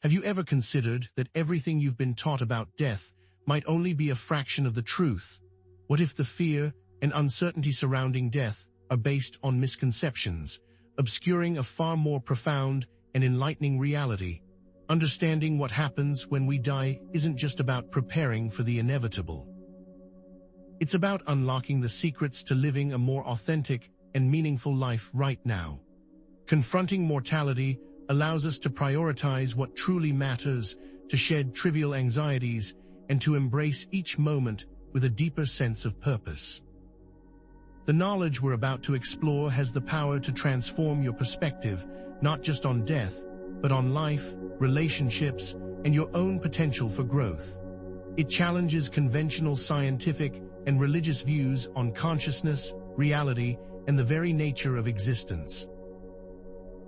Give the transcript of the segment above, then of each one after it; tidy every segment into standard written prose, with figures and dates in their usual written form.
Have you ever considered that everything you've been taught about death might only be a fraction of the truth? What if the fear and uncertainty surrounding death are based on misconceptions, obscuring a far more profound and enlightening reality? Understanding what happens when we die isn't just about preparing for the inevitable. It's about unlocking the secrets to living a more authentic and meaningful life right now. Confronting mortality allows us to prioritize what truly matters, to shed trivial anxieties, and to embrace each moment with a deeper sense of purpose. The knowledge we're about to explore has the power to transform your perspective, not just on death, but on life, relationships, and your own potential for growth. It challenges conventional scientific and religious views on consciousness, reality, and the very nature of existence.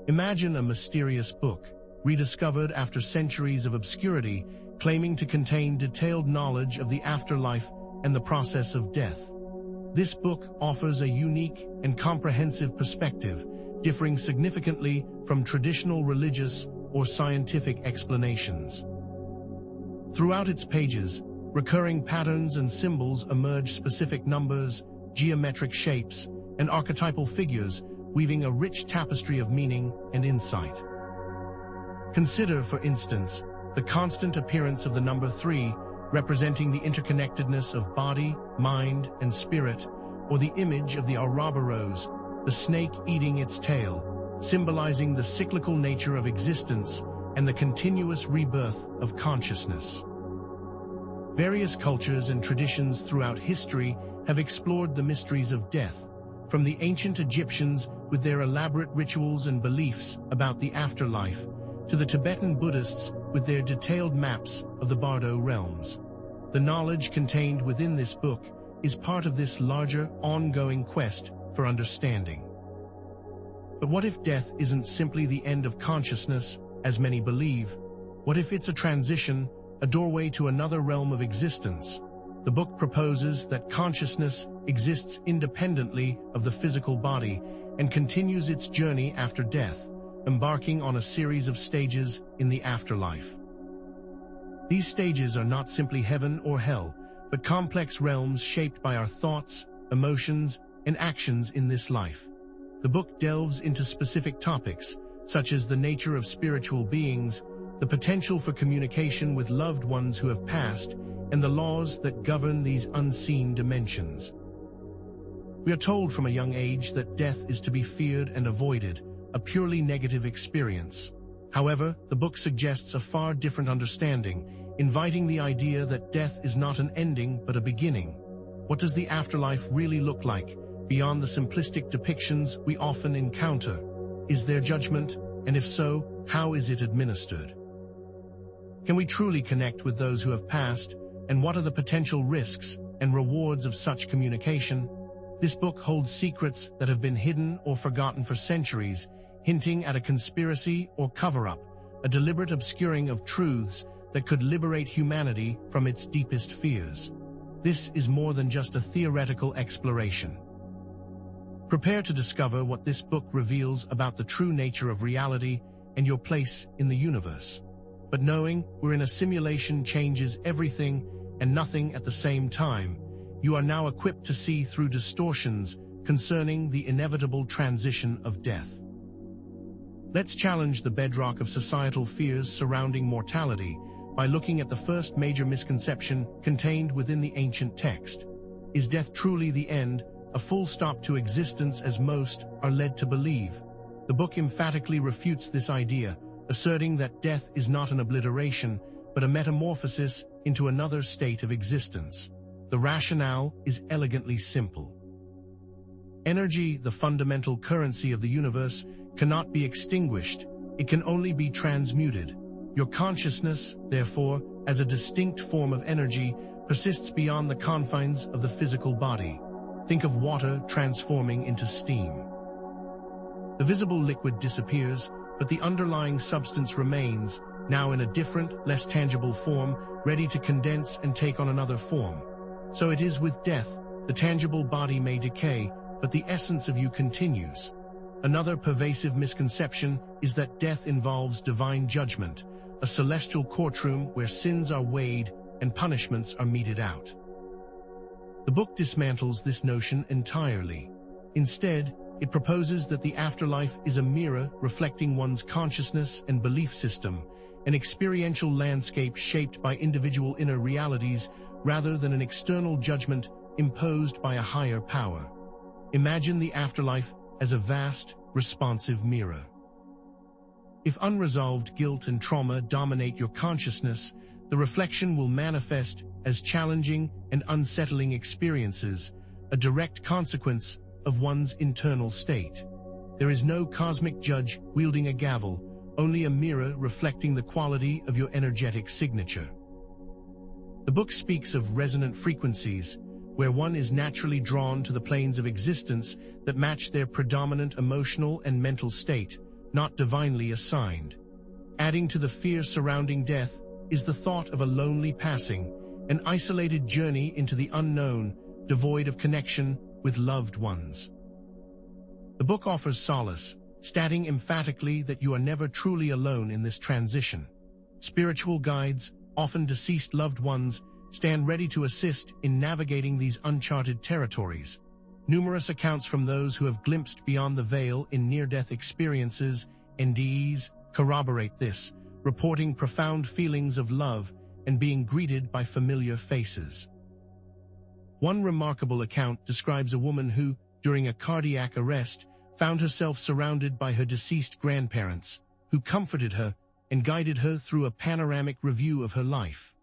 Imagine a mysterious book, rediscovered after centuries of obscurity, claiming to contain detailed knowledge of the afterlife and the process of death. This book offers a unique and comprehensive perspective, differing significantly from traditional religious or scientific explanations. Throughout its pages, recurring patterns and symbols emerge: specific numbers, geometric shapes, and archetypal figures, weaving a rich tapestry of meaning and insight. Consider, for instance, the constant appearance of the number 3, representing the interconnectedness of body, mind, and spirit, or the image of the Ouroboros, the snake eating its tail, symbolizing the cyclical nature of existence and the continuous rebirth of consciousness. Various cultures and traditions throughout history have explored the mysteries of death, from the ancient Egyptians with their elaborate rituals and beliefs about the afterlife, to the Tibetan Buddhists with their detailed maps of the Bardo realms. The knowledge contained within this book is part of this larger, ongoing quest for understanding. But what if death isn't simply the end of consciousness, as many believe? What if it's a transition, a doorway to another realm of existence? The book proposes that consciousness exists independently of the physical body and continues its journey after death, embarking on a series of stages in the afterlife. These stages are not simply heaven or hell, but complex realms shaped by our thoughts, emotions, and actions in this life. The book delves into specific topics, such as the nature of spiritual beings, the potential for communication with loved ones who have passed, and the laws that govern these unseen dimensions. We are told from a young age that death is to be feared and avoided, a purely negative experience. However, the book suggests a far different understanding, inviting the idea that death is not an ending but a beginning. What does the afterlife really look like, beyond the simplistic depictions we often encounter? Is there judgment, and if so, how is it administered? Can we truly connect with those who have passed, and what are the potential risks and rewards of such communication? This book holds secrets that have been hidden or forgotten for centuries, hinting at a conspiracy or cover-up, a deliberate obscuring of truths that could liberate humanity from its deepest fears. This is more than just a theoretical exploration. Prepare to discover what this book reveals about the true nature of reality and your place in the universe. But knowing we're in a simulation changes everything and nothing at the same time. You are now equipped to see through distortions concerning the inevitable transition of death. Let's challenge the bedrock of societal fears surrounding mortality by looking at the first major misconception contained within the ancient text. Is death truly the end, a full stop to existence as most are led to believe? The book emphatically refutes this idea, asserting that death is not an obliteration, but a metamorphosis into another state of existence. The rationale is elegantly simple. Energy, the fundamental currency of the universe, cannot be extinguished. It can only be transmuted. Your consciousness, therefore, as a distinct form of energy, persists beyond the confines of the physical body. Think of water transforming into steam. The visible liquid disappears, but the underlying substance remains, now in a different, less tangible form, ready to condense and take on another form. So it is with death. The tangible body may decay, but the essence of you continues. Another pervasive misconception is that death involves divine judgment, a celestial courtroom where sins are weighed and punishments are meted out. The book dismantles this notion entirely. Instead, it proposes that the afterlife is a mirror reflecting one's consciousness and belief system, an experiential landscape shaped by individual inner realities rather than an external judgment imposed by a higher power. Imagine the afterlife as a vast, responsive mirror. If unresolved guilt and trauma dominate your consciousness, the reflection will manifest as challenging and unsettling experiences, a direct consequence of one's internal state. There is no cosmic judge wielding a gavel, only a mirror reflecting the quality of your energetic signature. The book speaks of resonant frequencies, where one is naturally drawn to the planes of existence that match their predominant emotional and mental state, not divinely assigned. Adding to the fear surrounding death is the thought of a lonely passing, an isolated journey into the unknown, devoid of connection with loved ones. The book offers solace, stating emphatically that you are never truly alone in this transition. Spiritual guides, often deceased loved ones, stand ready to assist in navigating these uncharted territories. Numerous accounts from those who have glimpsed beyond the veil in near-death experiences, NDEs, corroborate this, reporting profound feelings of love and being greeted by familiar faces. One remarkable account describes a woman who, during a cardiac arrest, found herself surrounded by her deceased grandparents, who comforted her and guided her through a panoramic review of her life.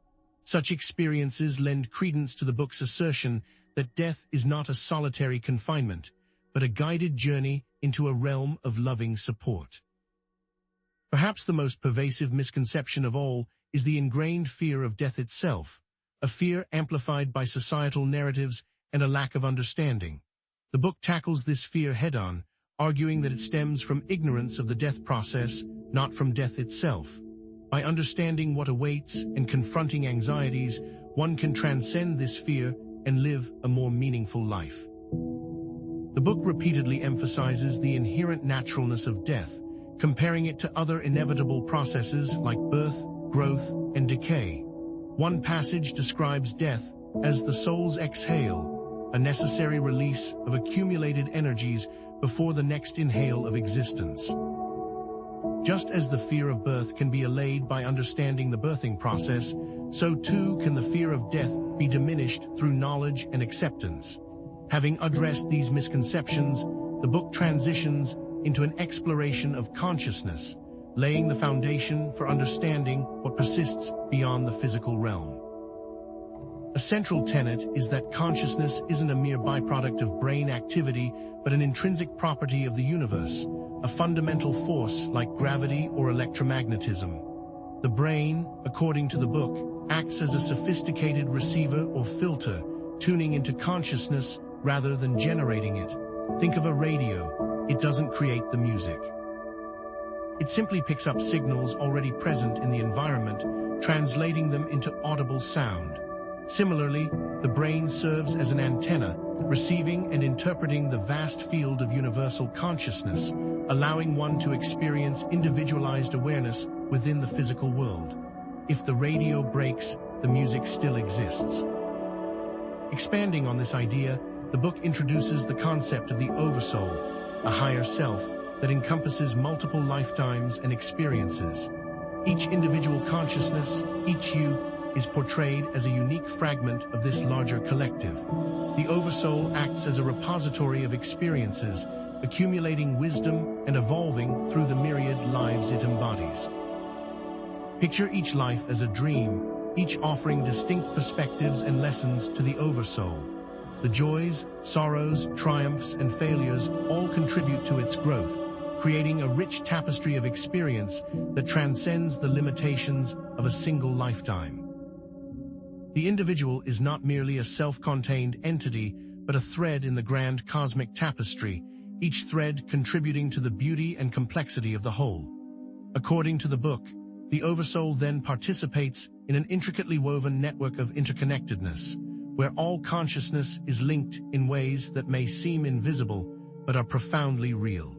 Such experiences lend credence to the book's assertion that death is not a solitary confinement, but a guided journey into a realm of loving support. Perhaps the most pervasive misconception of all is the ingrained fear of death itself, a fear amplified by societal narratives and a lack of understanding. The book tackles this fear head-on, arguing that it stems from ignorance of the death process, not from death itself. By understanding what awaits and confronting anxieties, one can transcend this fear and live a more meaningful life. The book repeatedly emphasizes the inherent naturalness of death, comparing it to other inevitable processes like birth, growth, and decay. One passage describes death as the soul's exhale, a necessary release of accumulated energies before the next inhale of existence. Just as the fear of birth can be allayed by understanding the birthing process, so too can the fear of death be diminished through knowledge and acceptance. Having addressed these misconceptions, the book transitions into an exploration of consciousness, laying the foundation for understanding what persists beyond the physical realm. A central tenet is that consciousness isn't a mere byproduct of brain activity, but an intrinsic property of the universe, a fundamental force like gravity or electromagnetism. The brain, according to the book, acts as a sophisticated receiver or filter, tuning into consciousness rather than generating it. Think of a radio. It doesn't create the music. It simply picks up signals already present in the environment, translating them into audible sound. Similarly, the brain serves as an antenna, receiving and interpreting the vast field of universal consciousness, allowing one to experience individualized awareness within the physical world. If the radio breaks, the music still exists. Expanding on this idea, the book introduces the concept of the oversoul, a higher self that encompasses multiple lifetimes and experiences. Each individual consciousness, each you, is portrayed as a unique fragment of this larger collective. The oversoul acts as a repository of experiences, accumulating wisdom and evolving through the myriad lives it embodies. Picture each life as a dream, each offering distinct perspectives and lessons to the oversoul. The joys, sorrows, triumphs, and failures all contribute to its growth, creating a rich tapestry of experience that transcends the limitations of a single lifetime. The individual is not merely a self-contained entity, but a thread in the grand cosmic tapestry, each thread contributing to the beauty and complexity of the whole. According to the book, the oversoul then participates in an intricately woven network of interconnectedness, where all consciousness is linked in ways that may seem invisible, but are profoundly real.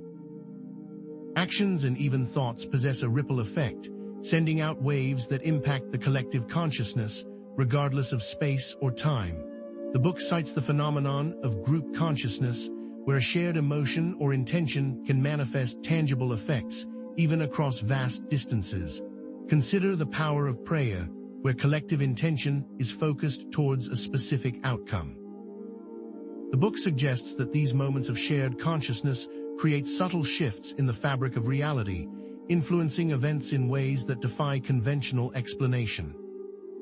Actions and even thoughts possess a ripple effect, sending out waves that impact the collective consciousness, regardless of space or time. The book cites the phenomenon of group consciousness, where a shared emotion or intention can manifest tangible effects, even across vast distances. Consider the power of prayer, where collective intention is focused towards a specific outcome. The book suggests that these moments of shared consciousness create subtle shifts in the fabric of reality, influencing events in ways that defy conventional explanation.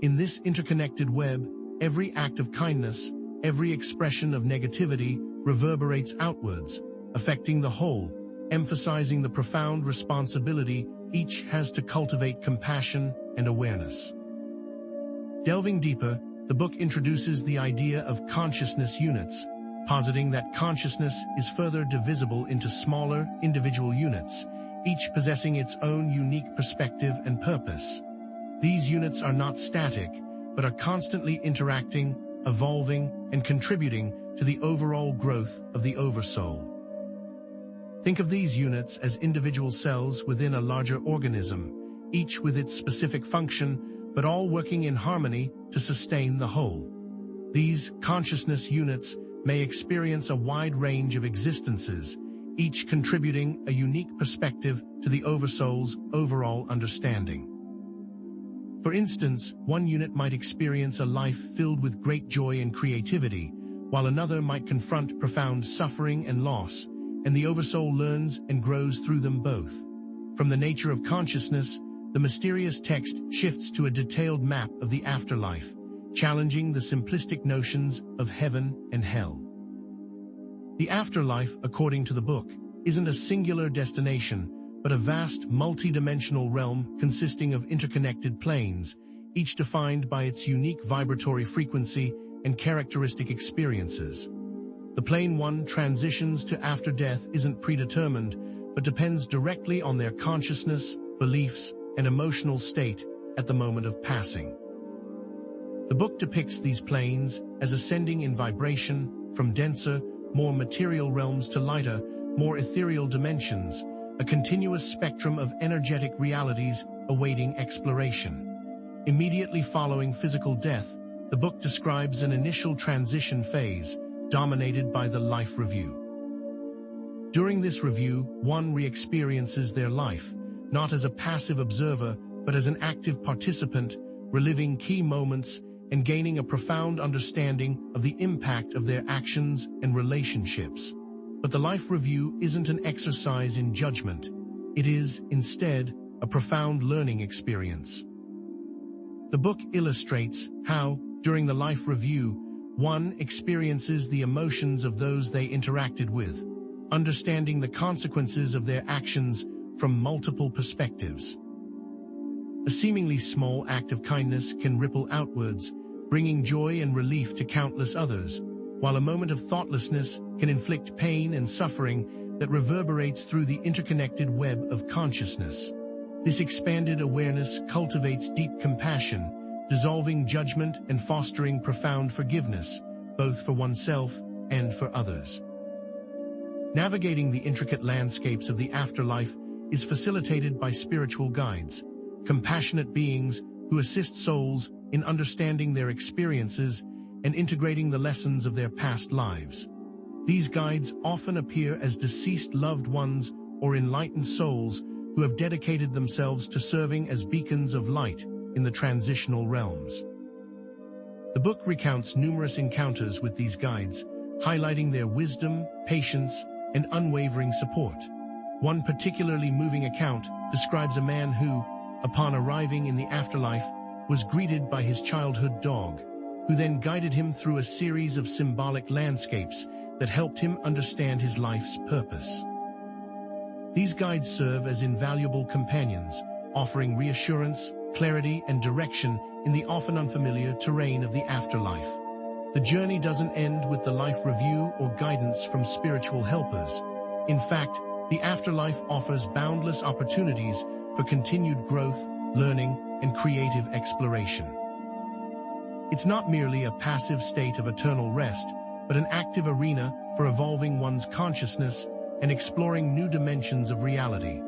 In this interconnected web, every act of kindness, every expression of negativity reverberates outwards, affecting the whole, emphasizing the profound responsibility each has to cultivate compassion and awareness. Delving deeper, the book introduces the idea of consciousness units, positing that consciousness is further divisible into smaller, individual units, each possessing its own unique perspective and purpose. These units are not static, but are constantly interacting, evolving, and contributing to the overall growth of the Oversoul. Think of these units as individual cells within a larger organism, each with its specific function, but all working in harmony to sustain the whole. These consciousness units may experience a wide range of existences, each contributing a unique perspective to the Oversoul's overall understanding. For instance, one unit might experience a life filled with great joy and creativity, while another might confront profound suffering and loss, and the Oversoul learns and grows through them both. From the nature of consciousness, the mysterious text shifts to a detailed map of the afterlife, challenging the simplistic notions of heaven and hell. The afterlife, according to the book, isn't a singular destination, but a vast multi-dimensional realm consisting of interconnected planes, each defined by its unique vibratory frequency and characteristic experiences. The plane one transitions to after death isn't predetermined, but depends directly on their consciousness, beliefs, and emotional state at the moment of passing. The book depicts these planes as ascending in vibration from denser, more material realms to lighter, more ethereal dimensions, a continuous spectrum of energetic realities awaiting exploration. Immediately following physical death, the book describes an initial transition phase, dominated by the life review. During this review, one re-experiences their life, not as a passive observer, but as an active participant, reliving key moments and gaining a profound understanding of the impact of their actions and relationships. But the life review isn't an exercise in judgment. It is, instead, a profound learning experience. The book illustrates how, during the life review, one experiences the emotions of those they interacted with, understanding the consequences of their actions from multiple perspectives. A seemingly small act of kindness can ripple outwards, bringing joy and relief to countless others, while a moment of thoughtlessness can inflict pain and suffering that reverberates through the interconnected web of consciousness. This expanded awareness cultivates deep compassion, dissolving judgment and fostering profound forgiveness, both for oneself and for others. Navigating the intricate landscapes of the afterlife is facilitated by spiritual guides, compassionate beings who assist souls in understanding their experiences and integrating the lessons of their past lives. These guides often appear as deceased loved ones or enlightened souls who have dedicated themselves to serving as beacons of light in the transitional realms. The book recounts numerous encounters with these guides, highlighting their wisdom, patience, and unwavering support. One particularly moving account describes a man who, upon arriving in the afterlife, was greeted by his childhood dog, who then guided him through a series of symbolic landscapes that helped him understand his life's purpose. These guides serve as invaluable companions, offering reassurance, clarity, and direction in the often unfamiliar terrain of the afterlife. The journey doesn't end with the life review or guidance from spiritual helpers. In fact, the afterlife offers boundless opportunities for continued growth, learning, and creative exploration. It's not merely a passive state of eternal rest, but an active arena for evolving one's consciousness and exploring new dimensions of reality.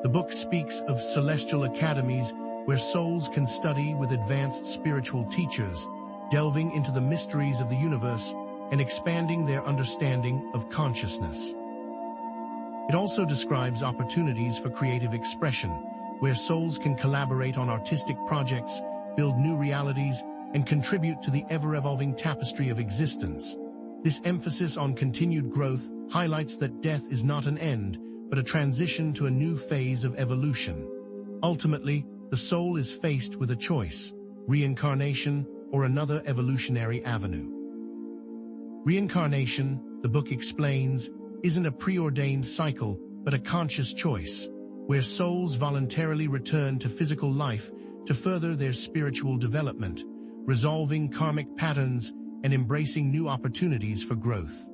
The book speaks of celestial academies where souls can study with advanced spiritual teachers, delving into the mysteries of the universe and expanding their understanding of consciousness. It also describes opportunities for creative expression, where souls can collaborate on artistic projects, build new realities, and contribute to the ever-evolving tapestry of existence. This emphasis on continued growth highlights that death is not an end, but a transition to a new phase of evolution. Ultimately, the soul is faced with a choice: reincarnation or another evolutionary avenue. Reincarnation, the book explains, isn't a preordained cycle, but a conscious choice, where souls voluntarily return to physical life to further their spiritual development, resolving karmic patterns and embracing new opportunities for growth.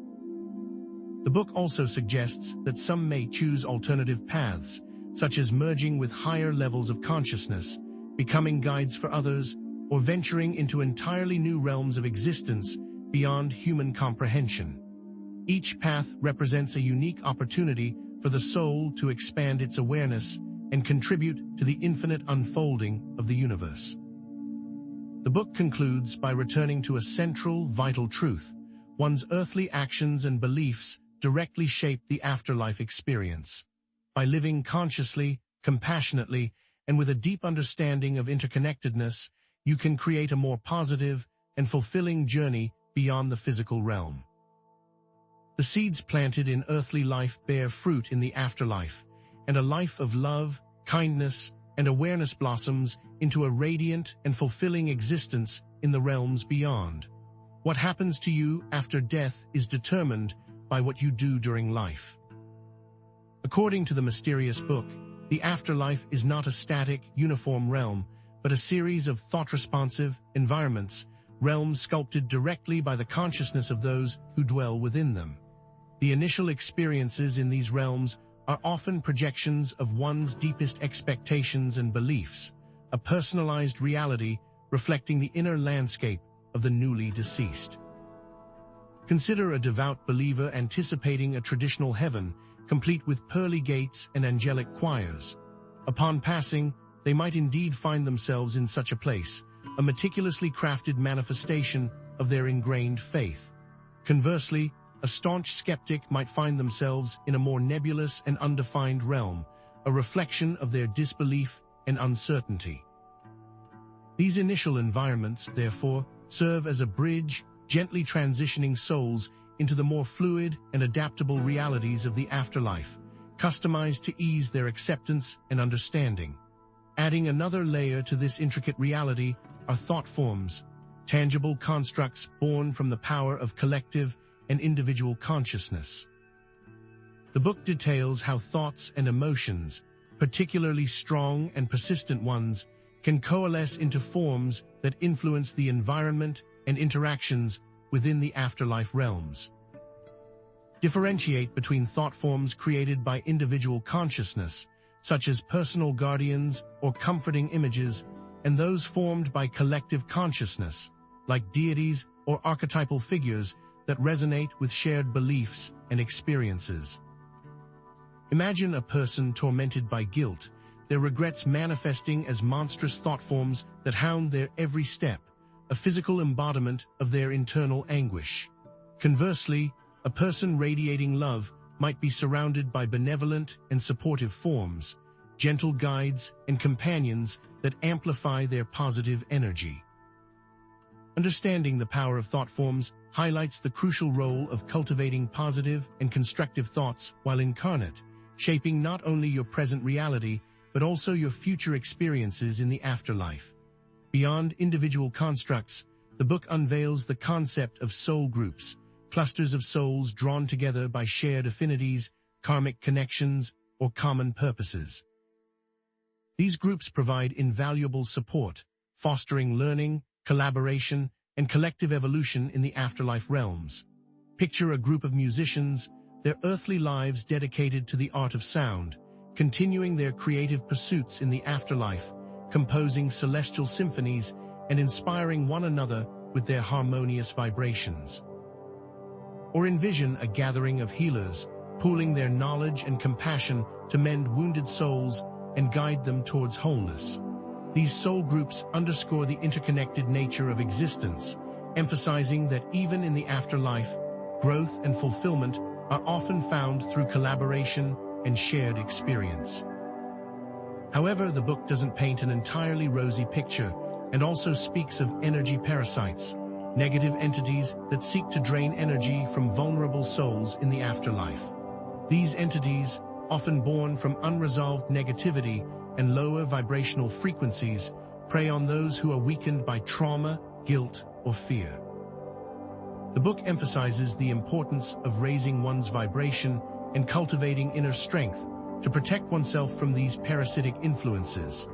The book also suggests that some may choose alternative paths, such as merging with higher levels of consciousness, becoming guides for others, or venturing into entirely new realms of existence beyond human comprehension. Each path represents a unique opportunity for the soul to expand its awareness and contribute to the infinite unfolding of the universe. The book concludes by returning to a central, vital truth: one's earthly actions and beliefs directly shape the afterlife experience. By living consciously, compassionately, and with a deep understanding of interconnectedness, you can create a more positive and fulfilling journey beyond the physical realm. The seeds planted in earthly life bear fruit in the afterlife, and a life of love, kindness, and awareness blossoms into a radiant and fulfilling existence in the realms beyond. What happens to you after death is determined by what you do during life. According to the mysterious book, the afterlife is not a static, uniform realm, but a series of thought-responsive environments, realms sculpted directly by the consciousness of those who dwell within them. The initial experiences in these realms are often projections of one's deepest expectations and beliefs, a personalized reality reflecting the inner landscape of the newly deceased. Consider a devout believer anticipating a traditional heaven, complete with pearly gates and angelic choirs. Upon passing, they might indeed find themselves in such a place, a meticulously crafted manifestation of their ingrained faith. Conversely, a staunch skeptic might find themselves in a more nebulous and undefined realm, a reflection of their disbelief and uncertainty. These initial environments, therefore, serve as a bridge, gently transitioning souls into the more fluid and adaptable realities of the afterlife, customized to ease their acceptance and understanding. Adding another layer to this intricate reality are thought forms, tangible constructs born from the power of collective and individual consciousness. The book details how thoughts and emotions, particularly strong and persistent ones, can coalesce into forms that influence the environment and interactions within the afterlife realms. Differentiate between thought forms created by individual consciousness, such as personal guardians or comforting images, and those formed by collective consciousness, like deities or archetypal figures that resonate with shared beliefs and experiences. Imagine a person tormented by guilt, their regrets manifesting as monstrous thought forms that hound their every step, a physical embodiment of their internal anguish. Conversely, a person radiating love might be surrounded by benevolent and supportive forms, gentle guides and companions that amplify their positive energy. Understanding the power of thought forms highlights the crucial role of cultivating positive and constructive thoughts while incarnate, shaping not only your present reality, but also your future experiences in the afterlife. Beyond individual constructs, the book unveils the concept of soul groups, clusters of souls drawn together by shared affinities, karmic connections, or common purposes. These groups provide invaluable support, fostering learning, collaboration, and collective evolution in the afterlife realms. Picture a group of musicians, their earthly lives dedicated to the art of sound, continuing their creative pursuits in the afterlife, composing celestial symphonies and inspiring one another with their harmonious vibrations. Or envision a gathering of healers, pooling their knowledge and compassion to mend wounded souls and guide them towards wholeness. These soul groups underscore the interconnected nature of existence, emphasizing that even in the afterlife, growth and fulfillment are often found through collaboration and shared experience. However, the book doesn't paint an entirely rosy picture and also speaks of energy parasites, negative entities that seek to drain energy from vulnerable souls in the afterlife. These entities, often born from unresolved negativity and lower vibrational frequencies, prey on those who are weakened by trauma, guilt, or fear. The book emphasizes the importance of raising one's vibration and cultivating inner strength to protect oneself from these parasitic influences.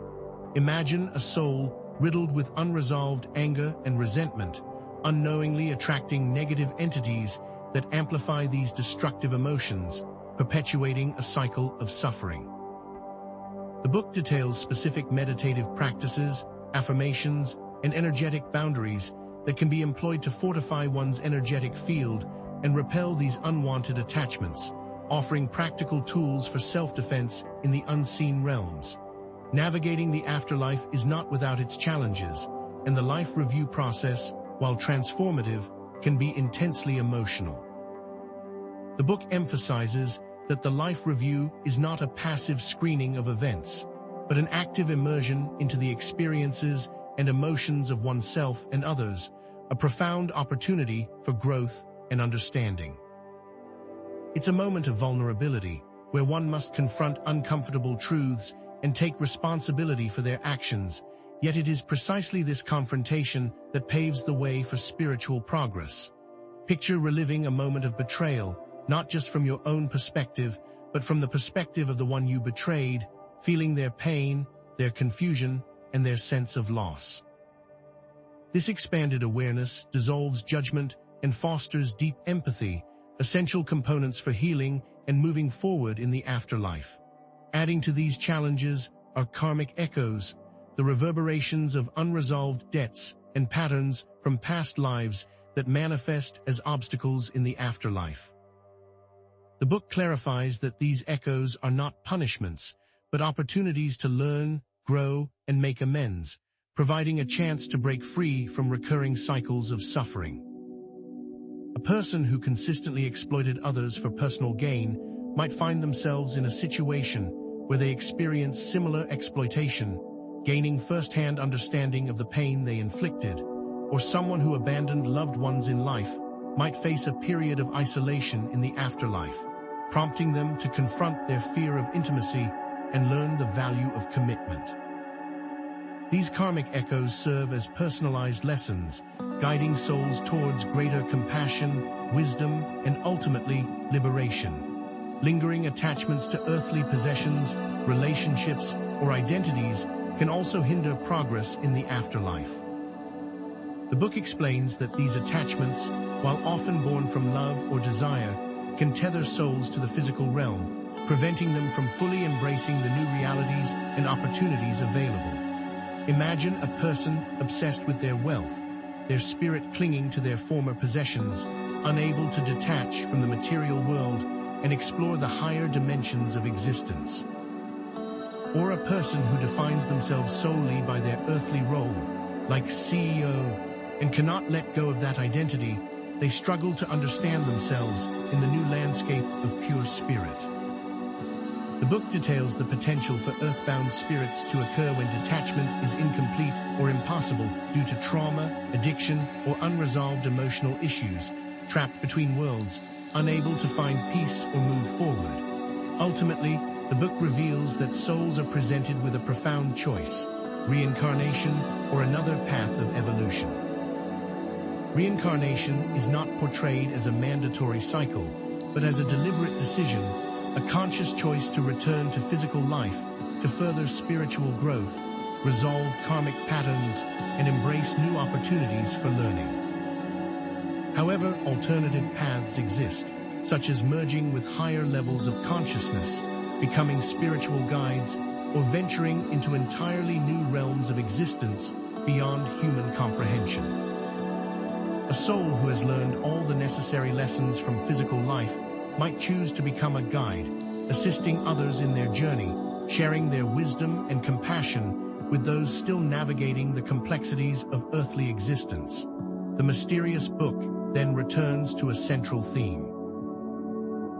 Imagine a soul riddled with unresolved anger and resentment, unknowingly attracting negative entities that amplify these destructive emotions, perpetuating a cycle of suffering. The book details specific meditative practices, affirmations, and energetic boundaries that can be employed to fortify one's energetic field and repel these unwanted attachments, offering practical tools for self-defense in the unseen realms. Navigating the afterlife is not without its challenges, and the life review process, while transformative, can be intensely emotional. The book emphasizes that the life review is not a passive screening of events, but an active immersion into the experiences and emotions of oneself and others, a profound opportunity for growth and understanding. It's a moment of vulnerability, where one must confront uncomfortable truths and take responsibility for their actions, yet it is precisely this confrontation that paves the way for spiritual progress. Picture reliving a moment of betrayal, not just from your own perspective, but from the perspective of the one you betrayed, feeling their pain, their confusion, and their sense of loss. This expanded awareness dissolves judgment and fosters deep empathy, essential components for healing and moving forward in the afterlife. Adding to these challenges are karmic echoes, the reverberations of unresolved debts and patterns from past lives that manifest as obstacles in the afterlife. The book clarifies that these echoes are not punishments, but opportunities to learn, grow, and make amends, providing a chance to break free from recurring cycles of suffering. A person who consistently exploited others for personal gain might find themselves in a situation where they experience similar exploitation, gaining first-hand understanding of the pain they inflicted, or someone who abandoned loved ones in life might face a period of isolation in the afterlife, prompting them to confront their fear of intimacy and learn the value of commitment. These karmic echoes serve as personalized lessons, guiding souls towards greater compassion, wisdom, and ultimately, liberation. Lingering attachments to earthly possessions, relationships, or identities can also hinder progress in the afterlife. The book explains that these attachments, while often born from love or desire, can tether souls to the physical realm, preventing them from fully embracing the new realities and opportunities available. Imagine a person obsessed with their wealth, their spirit clinging to their former possessions, unable to detach from the material world and explore the higher dimensions of existence. Or a person who defines themselves solely by their earthly role, like CEO, and cannot let go of that identity. They struggle to understand themselves in the new landscape of pure spirit. The book details the potential for earthbound spirits to occur when detachment is incomplete or impossible due to trauma, addiction, or unresolved emotional issues, trapped between worlds, unable to find peace or move forward. Ultimately, the book reveals that souls are presented with a profound choice: reincarnation or another path of evolution. Reincarnation is not portrayed as a mandatory cycle, but as a deliberate decision, a conscious choice to return to physical life, to further spiritual growth, resolve karmic patterns, and embrace new opportunities for learning. However, alternative paths exist, such as merging with higher levels of consciousness, becoming spiritual guides, or venturing into entirely new realms of existence beyond human comprehension. A soul who has learned all the necessary lessons from physical life might choose to become a guide, assisting others in their journey, sharing their wisdom and compassion with those still navigating the complexities of earthly existence. The mysterious book then returns to a central theme: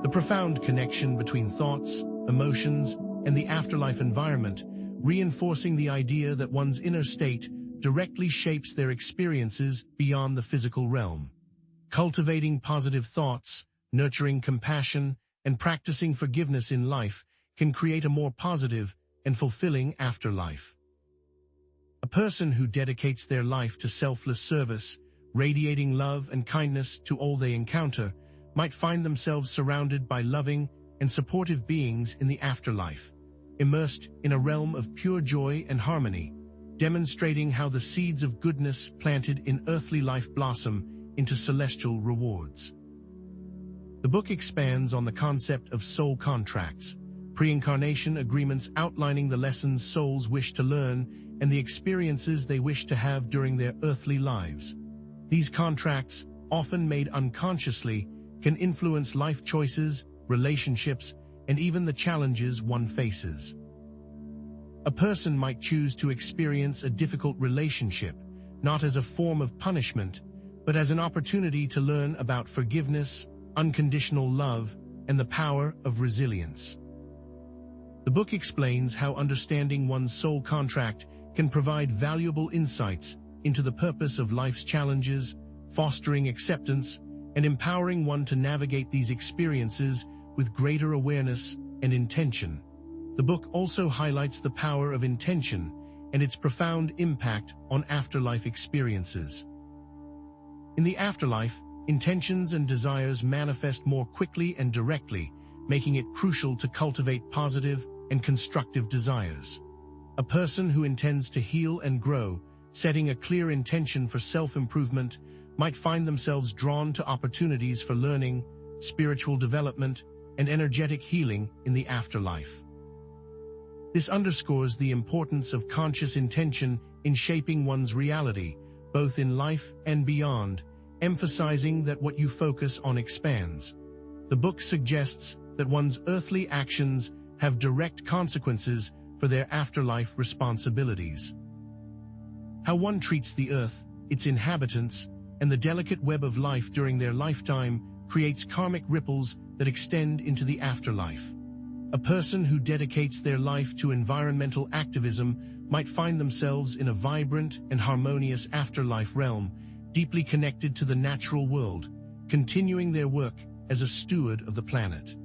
the profound connection between thoughts, emotions, and the afterlife environment, reinforcing the idea that one's inner state directly shapes their experiences beyond the physical realm. Cultivating positive thoughts, nurturing compassion, and practicing forgiveness in life can create a more positive and fulfilling afterlife. A person who dedicates their life to selfless service, radiating love and kindness to all they encounter, might find themselves surrounded by loving and supportive beings in the afterlife, immersed in a realm of pure joy and harmony, demonstrating how the seeds of goodness planted in earthly life blossom into celestial rewards. The book expands on the concept of soul contracts, pre-incarnation agreements outlining the lessons souls wish to learn and the experiences they wish to have during their earthly lives. These contracts, often made unconsciously, can influence life choices, relationships, and even the challenges one faces. A person might choose to experience a difficult relationship, not as a form of punishment, but as an opportunity to learn about forgiveness, unconditional love, and the power of resilience. The book explains how understanding one's soul contract can provide valuable insights into the purpose of life's challenges, fostering acceptance, and empowering one to navigate these experiences with greater awareness and intention. The book also highlights the power of intention and its profound impact on afterlife experiences. In the afterlife, intentions and desires manifest more quickly and directly, making it crucial to cultivate positive and constructive desires. A person who intends to heal and grow, setting a clear intention for self-improvement, might find themselves drawn to opportunities for learning, spiritual development, and energetic healing in the afterlife. This underscores the importance of conscious intention in shaping one's reality, both in life and beyond, emphasizing that what you focus on expands. The book suggests that one's earthly actions have direct consequences for their afterlife responsibilities. How one treats the earth, its inhabitants, and the delicate web of life during their lifetime creates karmic ripples that extend into the afterlife. A person who dedicates their life to environmental activism might find themselves in a vibrant and harmonious afterlife realm, deeply connected to the natural world, continuing their work as a steward of the planet.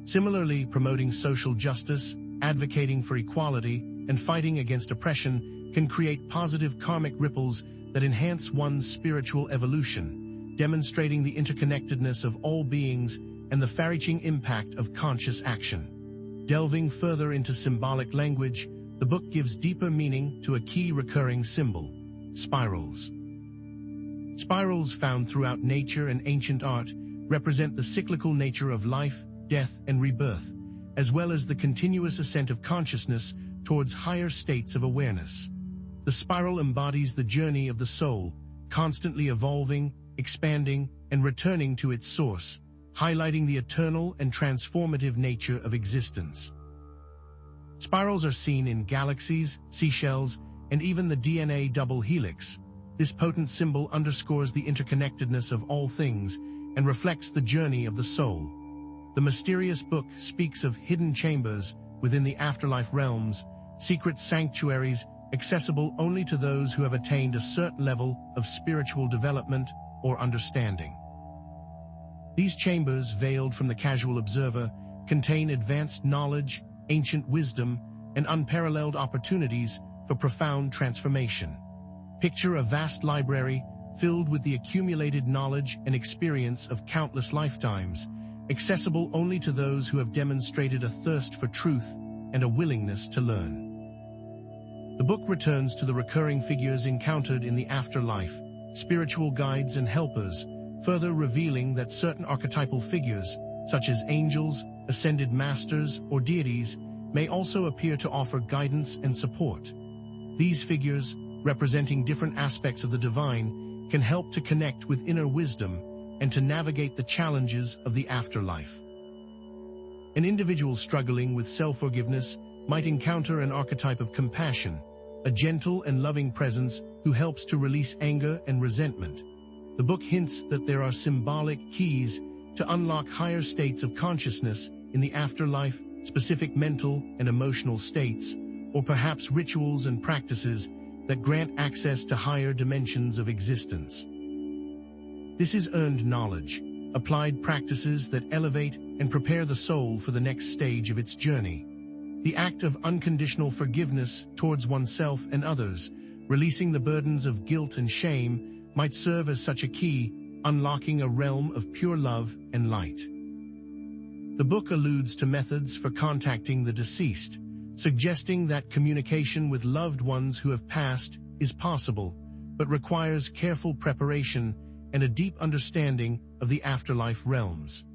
Similarly, promoting social justice, advocating for equality, and fighting against oppression can create positive karmic ripples that enhance one's spiritual evolution, demonstrating the interconnectedness of all beings and the far-reaching impact of conscious action. Delving further into symbolic language, the book gives deeper meaning to a key recurring symbol: spirals. Spirals found throughout nature and ancient art represent the cyclical nature of life, death, and rebirth, as well as the continuous ascent of consciousness towards higher states of awareness. The spiral embodies the journey of the soul, constantly evolving, expanding, and returning to its source, highlighting the eternal and transformative nature of existence. Spirals are seen in galaxies, seashells, and even the DNA double helix. This potent symbol underscores the interconnectedness of all things and reflects the journey of the soul. The mysterious book speaks of hidden chambers within the afterlife realms, secret sanctuaries accessible only to those who have attained a certain level of spiritual development or understanding. These chambers, veiled from the casual observer, contain advanced knowledge, ancient wisdom, and unparalleled opportunities for profound transformation. Picture a vast library filled with the accumulated knowledge and experience of countless lifetimes, accessible only to those who have demonstrated a thirst for truth and a willingness to learn. The book returns to the recurring figures encountered in the afterlife, spiritual guides and helpers, further revealing that certain archetypal figures, such as angels, ascended masters, or deities, may also appear to offer guidance and support. These figures, representing different aspects of the divine, can help to connect with inner wisdom and to navigate the challenges of the afterlife. An individual struggling with self-forgiveness might encounter an archetype of compassion, a gentle and loving presence who helps to release anger and resentment. The book hints that there are symbolic keys to unlock higher states of consciousness in the afterlife, specific mental and emotional states, or perhaps rituals and practices that grant access to higher dimensions of existence. This is earned knowledge, applied practices that elevate and prepare the soul for the next stage of its journey. The act of unconditional forgiveness towards oneself and others, releasing the burdens of guilt and shame, might serve as such a key, unlocking a realm of pure love and light. The book alludes to methods for contacting the deceased, suggesting that communication with loved ones who have passed is possible, but requires careful preparation and a deep understanding of the afterlife realms.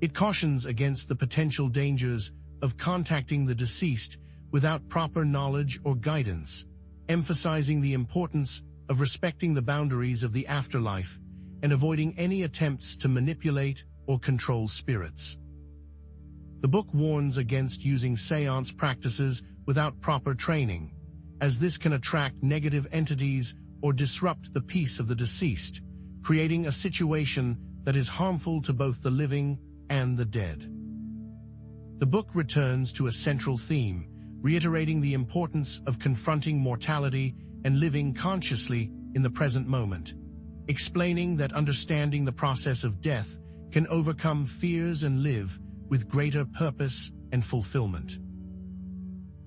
It cautions against the potential dangers of contacting the deceased without proper knowledge or guidance, emphasizing the importance of respecting the boundaries of the afterlife and avoiding any attempts to manipulate or control spirits. The book warns against using seance practices without proper training, as this can attract negative entities or disrupt the peace of the deceased, creating a situation that is harmful to both the living and the dead. The book returns to a central theme, reiterating the importance of confronting mortality and living consciously in the present moment, explaining that understanding the process of death can overcome fears and live with greater purpose and fulfillment.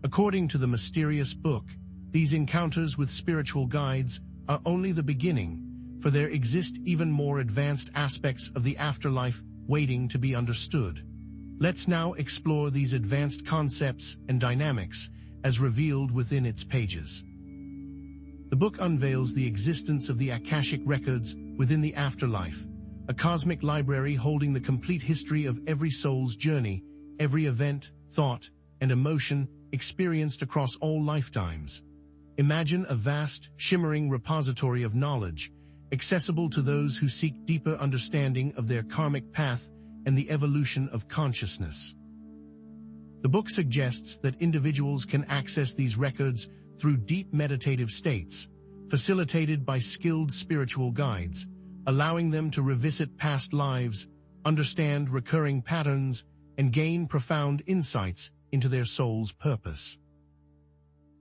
According to the mysterious book, these encounters with spiritual guides are only the beginning, for there exist even more advanced aspects of the afterlife waiting to be understood. Let's now explore these advanced concepts and dynamics as revealed within its pages. The book unveils the existence of the Akashic records within the afterlife, a cosmic library holding the complete history of every soul's journey, every event, thought, and emotion experienced across all lifetimes. Imagine a vast, shimmering repository of knowledge, accessible to those who seek deeper understanding of their karmic path and the evolution of consciousness. The book suggests that individuals can access these records through deep meditative states, facilitated by skilled spiritual guides, allowing them to revisit past lives, understand recurring patterns, and gain profound insights into their soul's purpose.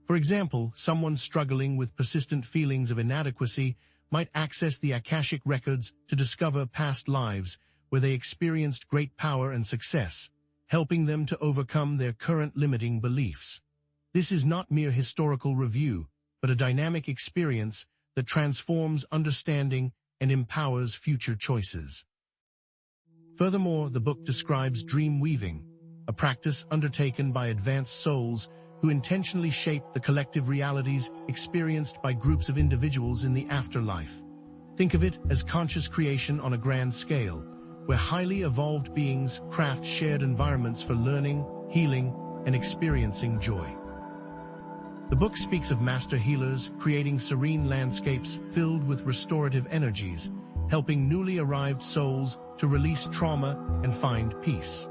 For example, someone struggling with persistent feelings of inadequacy might access the Akashic records to discover past lives where they experienced great power and success, helping them to overcome their current limiting beliefs. This is not mere historical review, but a dynamic experience that transforms understanding and empowers future choices. Furthermore, the book describes dream weaving, a practice undertaken by advanced souls who intentionally shape the collective realities experienced by groups of individuals in the afterlife. Think of it as conscious creation on a grand scale, where highly evolved beings craft shared environments for learning, healing, and experiencing joy. The book speaks of master healers creating serene landscapes filled with restorative energies, helping newly arrived souls to release trauma and find peace.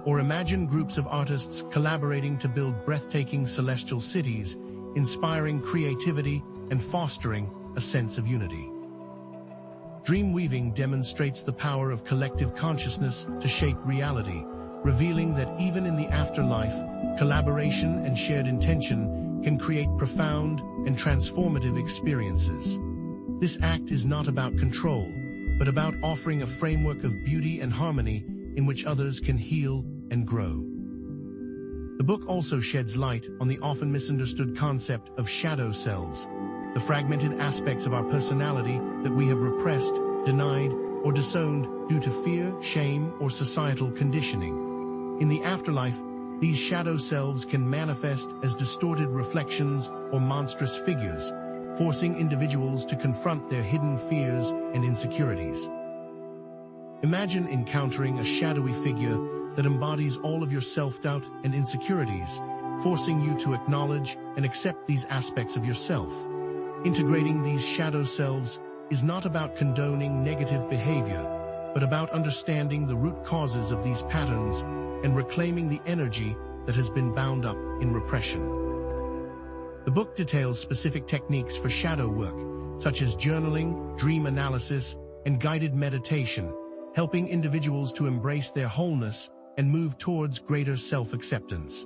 Or imagine groups of artists collaborating to build breathtaking celestial cities, inspiring creativity and fostering a sense of unity. Dream weaving demonstrates the power of collective consciousness to shape reality, revealing that even in the afterlife, collaboration and shared intention can create profound and transformative experiences. This act is not about control, but about offering a framework of beauty and harmony in which others can heal and grow. The book also sheds light on the often misunderstood concept of shadow selves, the fragmented aspects of our personality that we have repressed, denied, or disowned due to fear, shame, or societal conditioning. In the afterlife, these shadow selves can manifest as distorted reflections or monstrous figures, forcing individuals to confront their hidden fears and insecurities. Imagine encountering a shadowy figure that embodies all of your self-doubt and insecurities, forcing you to acknowledge and accept these aspects of yourself. Integrating these shadow selves is not about condoning negative behavior, but about understanding the root causes of these patterns and reclaiming the energy that has been bound up in repression. The book details specific techniques for shadow work, such as journaling, dream analysis, and guided meditation, helping individuals to embrace their wholeness and move towards greater self-acceptance.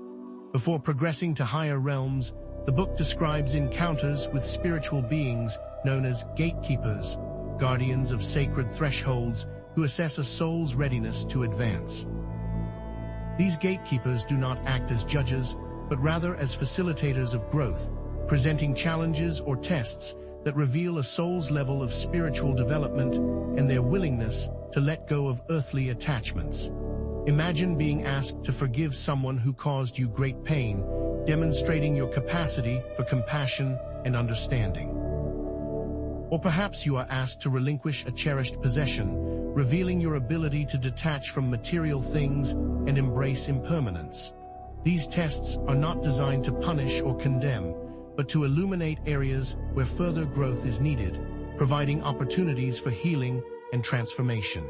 Before progressing to higher realms, the book describes encounters with spiritual beings known as gatekeepers, guardians of sacred thresholds who assess a soul's readiness to advance. These gatekeepers do not act as judges, but rather as facilitators of growth, presenting challenges or tests that reveal a soul's level of spiritual development and their willingness to let go of earthly attachments. Imagine being asked to forgive someone who caused you great pain, demonstrating your capacity for compassion and understanding. Or perhaps you are asked to relinquish a cherished possession, revealing your ability to detach from material things and embrace impermanence. These tests are not designed to punish or condemn, but to illuminate areas where further growth is needed, providing opportunities for healing and transformation.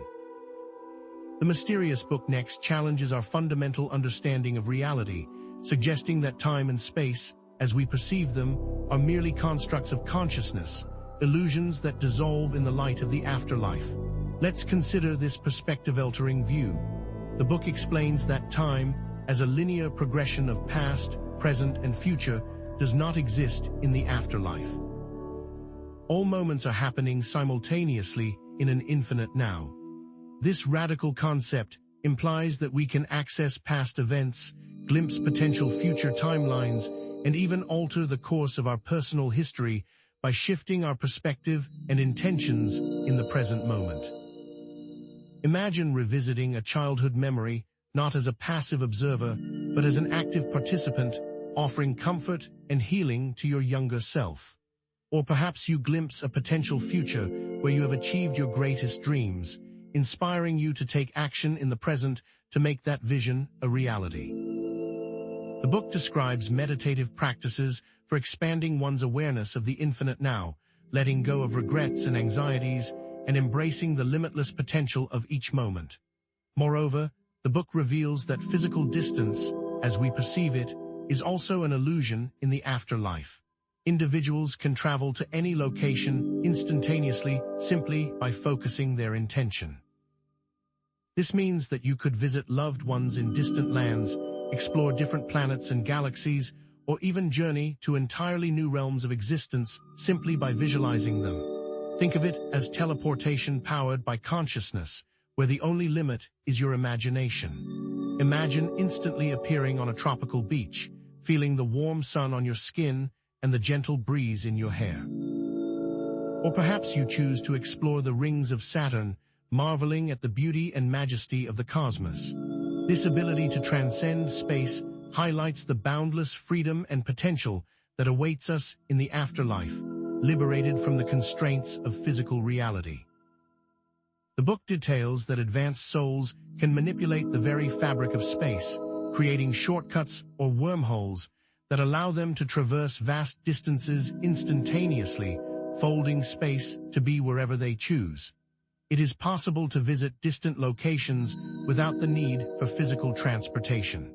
The mysterious book next challenges our fundamental understanding of reality, suggesting that time and space, as we perceive them, are merely constructs of consciousness, illusions that dissolve in the light of the afterlife. Let's consider this perspective-altering view. The book explains that time, as a linear progression of past, present, and future, does not exist in the afterlife. All moments are happening simultaneously in an infinite now. This radical concept implies that we can access past events, glimpse potential future timelines, and even alter the course of our personal history by shifting our perspective and intentions in the present moment. Imagine revisiting a childhood memory not as a passive observer, but as an active participant, offering comfort and healing to your younger self. Or perhaps you glimpse a potential future where you have achieved your greatest dreams, inspiring you to take action in the present to make that vision a reality. The book describes meditative practices for expanding one's awareness of the infinite now, letting go of regrets and anxieties, and embracing the limitless potential of each moment. Moreover, the book reveals that physical distance, as we perceive it, is also an illusion in the afterlife. Individuals can travel to any location instantaneously simply by focusing their intention. This means that you could visit loved ones in distant lands, explore different planets and galaxies, or even journey to entirely new realms of existence simply by visualizing them. Think of it as teleportation powered by consciousness, where the only limit is your imagination. Imagine instantly appearing on a tropical beach, feeling the warm sun on your skin and the gentle breeze in your hair. Or perhaps you choose to explore the rings of Saturn, marveling at the beauty and majesty of the cosmos. This ability to transcend space highlights the boundless freedom and potential that awaits us in the afterlife, liberated from the constraints of physical reality. The book details that advanced souls can manipulate the very fabric of space, creating shortcuts or wormholes that allow them to traverse vast distances instantaneously, folding space to be wherever they choose. It is possible to visit distant locations without the need for physical transportation.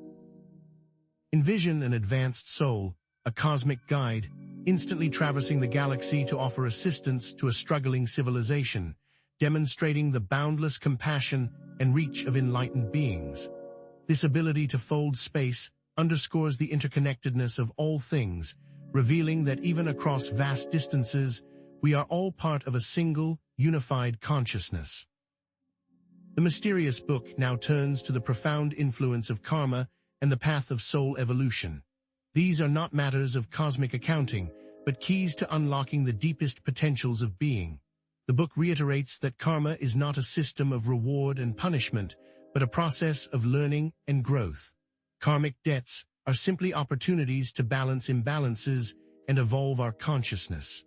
Envision an advanced soul, a cosmic guide, instantly traversing the galaxy to offer assistance to a struggling civilization, demonstrating the boundless compassion and reach of enlightened beings. This ability to fold space underscores the interconnectedness of all things, revealing that even across vast distances, we are all part of a single, unified consciousness. The mysterious book now turns to the profound influence of karma and the path of soul evolution. These are not matters of cosmic accounting, but keys to unlocking the deepest potentials of being. The book reiterates that karma is not a system of reward and punishment, but a process of learning and growth. Karmic debts are simply opportunities to balance imbalances and evolve our consciousness.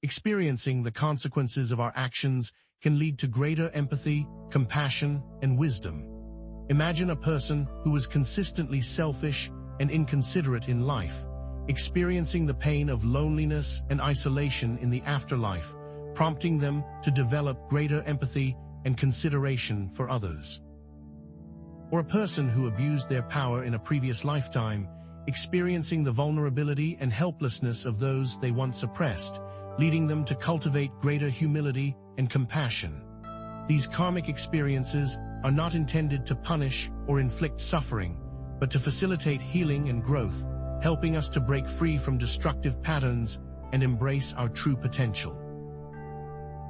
Experiencing the consequences of our actions can lead to greater empathy, compassion, and wisdom. Imagine a person who was consistently selfish and inconsiderate in life, experiencing the pain of loneliness and isolation in the afterlife, prompting them to develop greater empathy and consideration for others. or a person who abused their power in a previous lifetime, experiencing the vulnerability and helplessness of those they once oppressed, leading them to cultivate greater humility and compassion. These karmic experiences are not intended to punish or inflict suffering, but to facilitate healing and growth, helping us to break free from destructive patterns and embrace our true potential.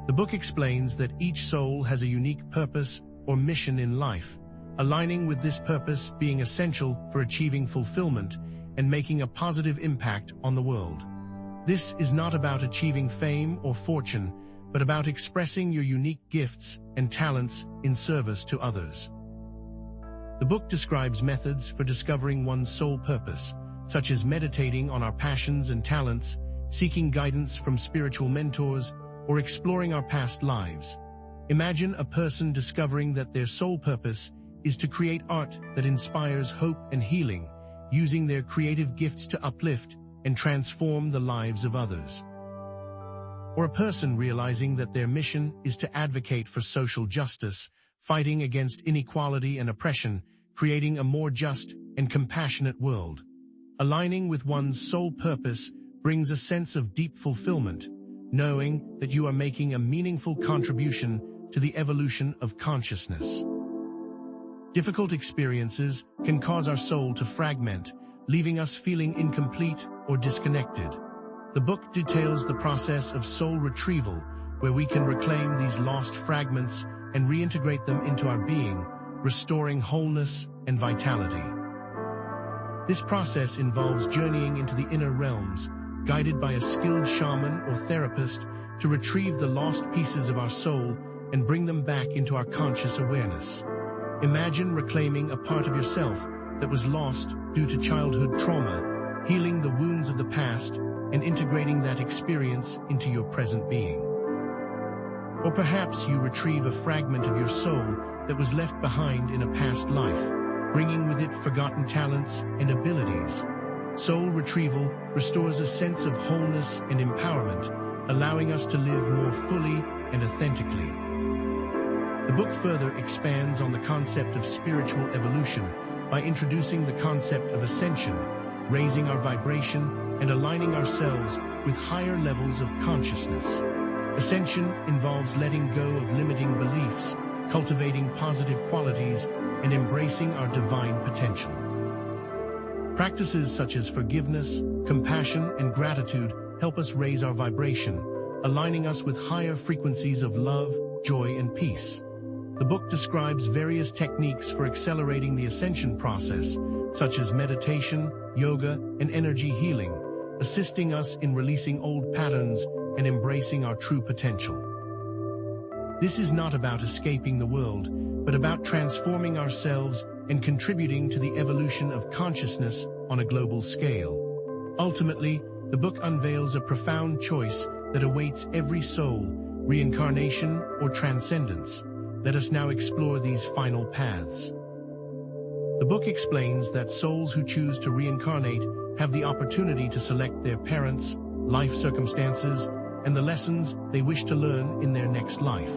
The book explains that each soul has a unique purpose or mission in life, aligning with this purpose being essential for achieving fulfillment and making a positive impact on the world. This is not about achieving fame or fortune, but about expressing your unique gifts and talents in service to others. The book describes methods for discovering one's soul purpose, such as meditating on our passions and talents, seeking guidance from spiritual mentors, or exploring our past lives. Imagine a person discovering that their soul purpose is to create art that inspires hope and healing, using their creative gifts to uplift and transform the lives of others. Or a person realizing that their mission is to advocate for social justice, fighting against inequality and oppression, creating a more just and compassionate world. Aligning with one's soul purpose brings a sense of deep fulfillment, knowing that you are making a meaningful contribution to the evolution of consciousness. Difficult experiences can cause our soul to fragment, leaving us feeling incomplete or disconnected. The book details the process of soul retrieval, where we can reclaim these lost fragments and reintegrate them into our being, restoring wholeness and vitality. This process involves journeying into the inner realms, guided by a skilled shaman or therapist to retrieve the lost pieces of our soul and bring them back into our conscious awareness. Imagine reclaiming a part of yourself that was lost due to childhood trauma, healing the wounds of the past, and integrating that experience into your present being. Or perhaps you retrieve a fragment of your soul that was left behind in a past life, bringing with it forgotten talents and abilities. Soul retrieval restores a sense of wholeness and empowerment, allowing us to live more fully and authentically. The book further expands on the concept of spiritual evolution by introducing the concept of ascension, raising our vibration and aligning ourselves with higher levels of consciousness. Ascension involves letting go of limiting beliefs, cultivating positive qualities, and embracing our divine potential. Practices such as forgiveness, compassion, and gratitude help us raise our vibration, aligning us with higher frequencies of love, joy, and peace. The book describes various techniques for accelerating the ascension process, such as meditation, yoga, and energy healing, assisting us in releasing old patterns and embracing our true potential. This is not about escaping the world, but about transforming ourselves and contributing to the evolution of consciousness on a global scale. Ultimately, the book unveils a profound choice that awaits every soul, reincarnation or transcendence. Let us now explore these final paths. The book explains that souls who choose to reincarnate have the opportunity to select their parents, life circumstances, and the lessons they wish to learn in their next life.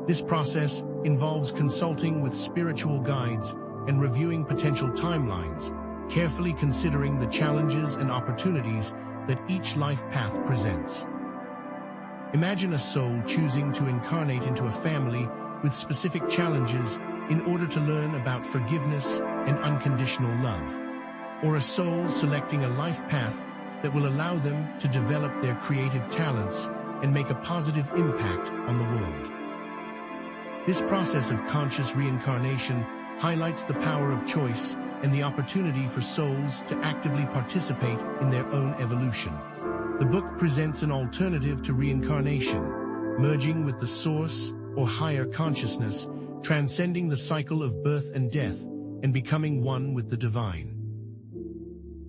This process involves consulting with spiritual guides and reviewing potential timelines, carefully considering the challenges and opportunities that each life path presents. Imagine a soul choosing to incarnate into a family with specific challenges in order to learn about forgiveness and unconditional love, or a soul selecting a life path that will allow them to develop their creative talents and make a positive impact on the world. This process of conscious reincarnation highlights the power of choice and the opportunity for souls to actively participate in their own evolution. The book presents an alternative to reincarnation, merging with the source or higher consciousness, transcending the cycle of birth and death, and becoming one with the divine.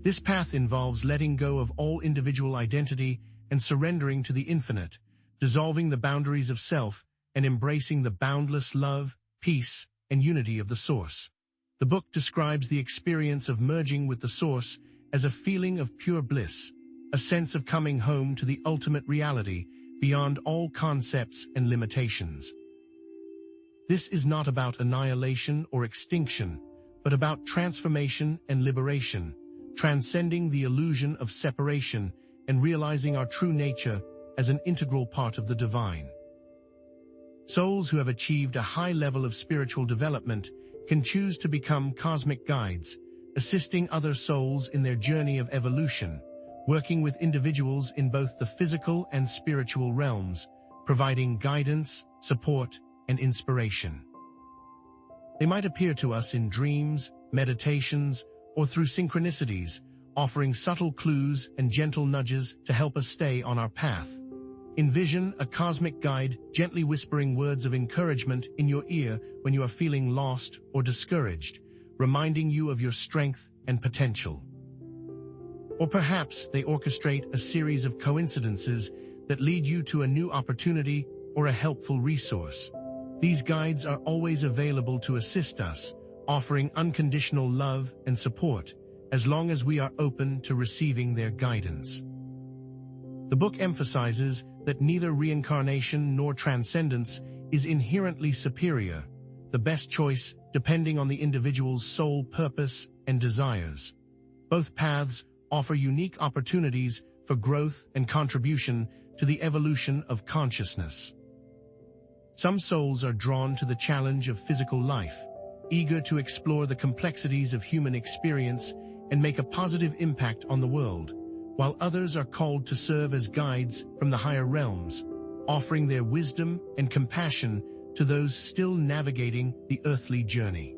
This path involves letting go of all individual identity and surrendering to the infinite, dissolving the boundaries of self and embracing the boundless love, peace, and unity of the Source. The book describes the experience of merging with the Source as a feeling of pure bliss, a sense of coming home to the ultimate reality beyond all concepts and limitations. This is not about annihilation or extinction, but about transformation and liberation, transcending the illusion of separation and realizing our true nature as an integral part of the divine. Souls who have achieved a high level of spiritual development can choose to become cosmic guides, assisting other souls in their journey of evolution, working with individuals in both the physical and spiritual realms, providing guidance, support, and inspiration. They might appear to us in dreams, meditations, or through synchronicities, offering subtle clues and gentle nudges to help us stay on our path. Envision a cosmic guide gently whispering words of encouragement in your ear when you are feeling lost or discouraged, reminding you of your strength and potential. Or perhaps they orchestrate a series of coincidences that lead you to a new opportunity or a helpful resource. These guides are always available to assist us, offering unconditional love and support, as long as we are open to receiving their guidance. The book emphasizes that neither reincarnation nor transcendence is inherently superior, the best choice depending on the individual's soul purpose and desires. Both paths offer unique opportunities for growth and contribution to the evolution of consciousness. Some souls are drawn to the challenge of physical life, eager to explore the complexities of human experience and make a positive impact on the world, while others are called to serve as guides from the higher realms, offering their wisdom and compassion to those still navigating the earthly journey.